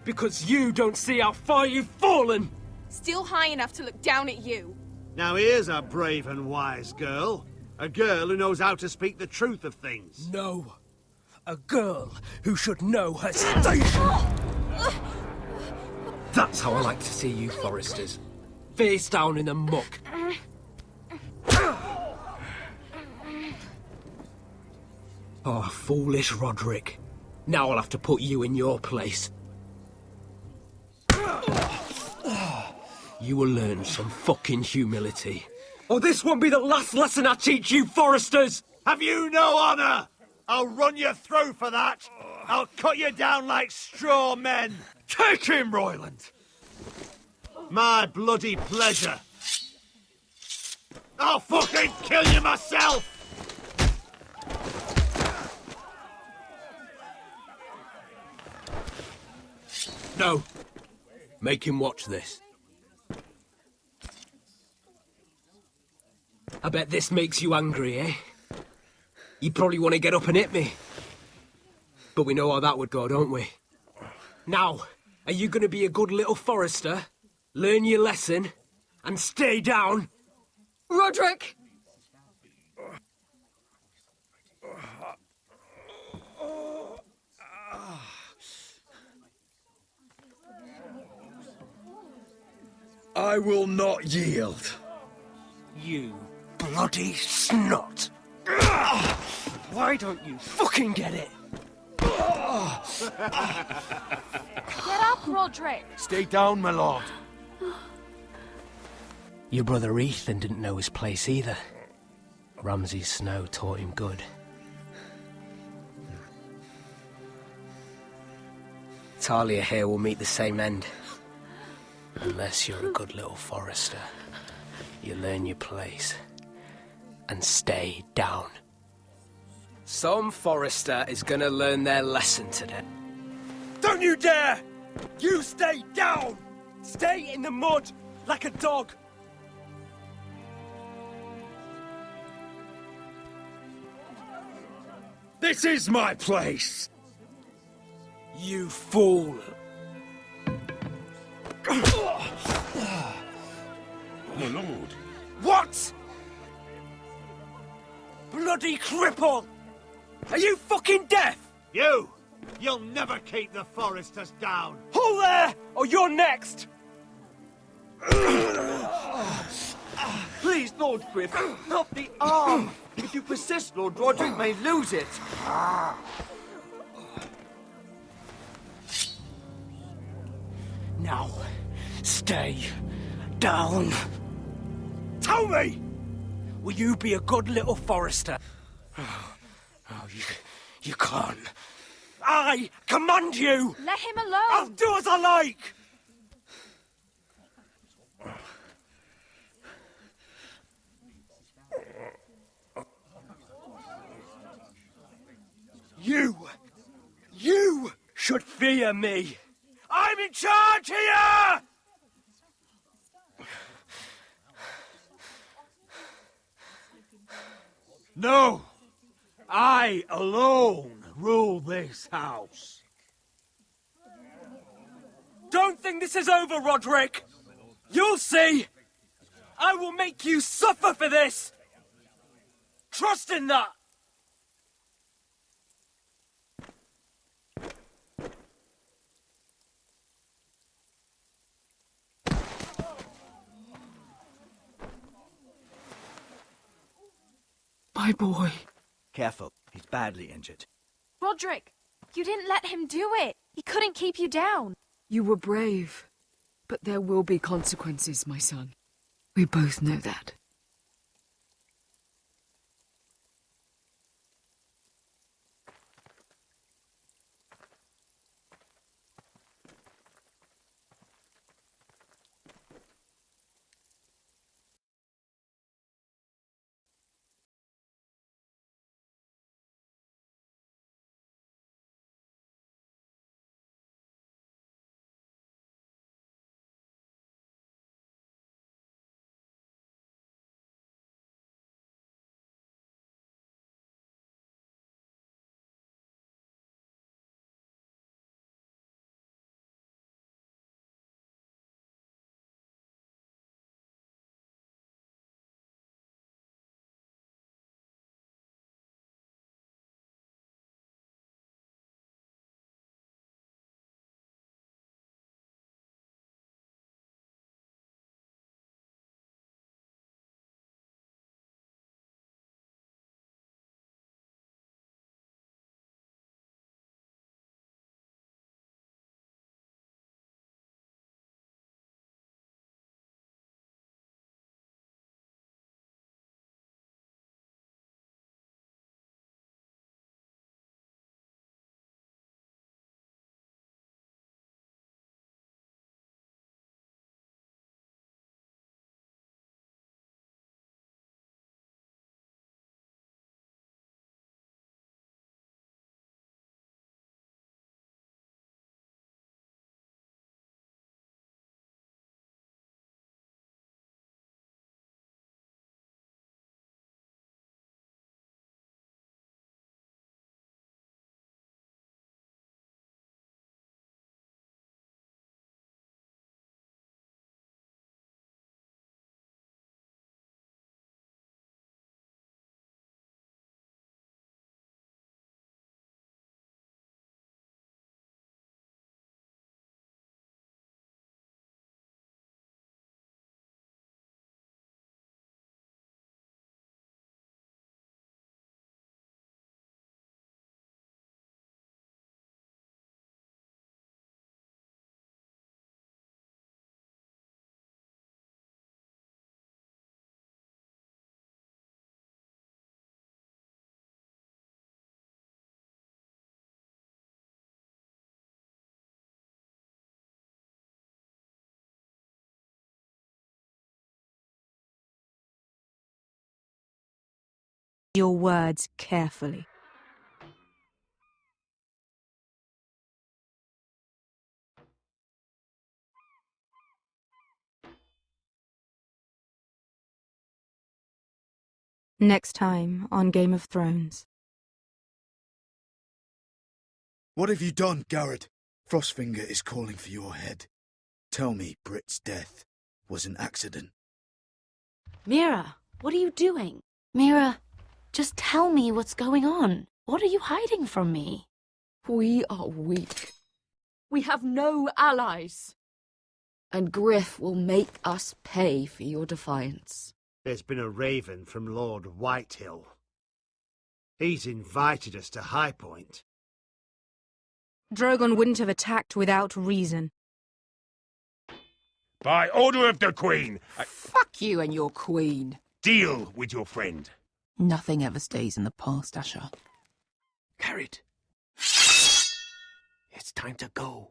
Because you don't see how far you've fallen! Still high enough to look down at you. Now here's a brave and wise girl. A girl who knows how to speak the truth of things. No. A girl who should know her station! That's how I like to see you Forresters. Face down in the muck. Oh, foolish Roderick. Now I'll have to put you in your place. You will learn some fucking humility. Or this won't be the last lesson I teach you, Forresters! Have you no honor? I'll run your throat for that. I'll cut you down like straw men. Take him, Royland! My bloody pleasure. I'll fucking kill you myself! No. Make him watch this. I bet this makes you angry, eh? You probably want to get up and hit me. But we know how that would go, don't we? Now, are you going to be a good little Forrester, learn your lesson, and stay down? Roderick! I will not yield. You bloody snot! Why don't you fucking get it? Get up, Roderick. Stay down, my lord. Your brother Ethan didn't know his place either. Ramsay's snow taught him good. Talia here will meet the same end. Unless you're a good little Forrester. You learn your place. And stay down. Some Forrester is gonna learn their lesson today. Don't you dare! You stay down! Stay in the mud, like a dog! This is my place! You fool! My lord. What? Bloody cripple! Are you fucking deaf? You'll never keep the Forresters down. Hold there, or you're next! Please, Lord Griff, not the arm. If you persist, Lord Roderick may lose it. Now, stay down. Tell me! Will you be a good little Forrester? Oh, you can't. I command you! Let him alone! I'll do as I like! You should fear me! I'm in charge here! No! I alone rule this house. Don't think this is over, Roderick! You'll see! I will make you suffer for this! Trust in that! My boy. Careful, he's badly injured. Roderick, you didn't let him do it. He couldn't keep you down. You were brave. But there will be consequences, my son. We both know that. Your words carefully. Next time on Game of Thrones. What have you done, Garrett? Frostfinger is calling for your head. Tell me Britt's death was an accident. Mira, what are you doing? Mira, just tell me what's going on. What are you hiding from me? We are weak. We have no allies. And Griff will make us pay for your defiance. There's been a raven from Lord Whitehill. He's invited us to High Point. Drogon wouldn't have attacked without reason. By order of the Queen, Fuck you and your queen. deal with your friend. Nothing ever stays in the past, Asher. Carrot. It's time to go.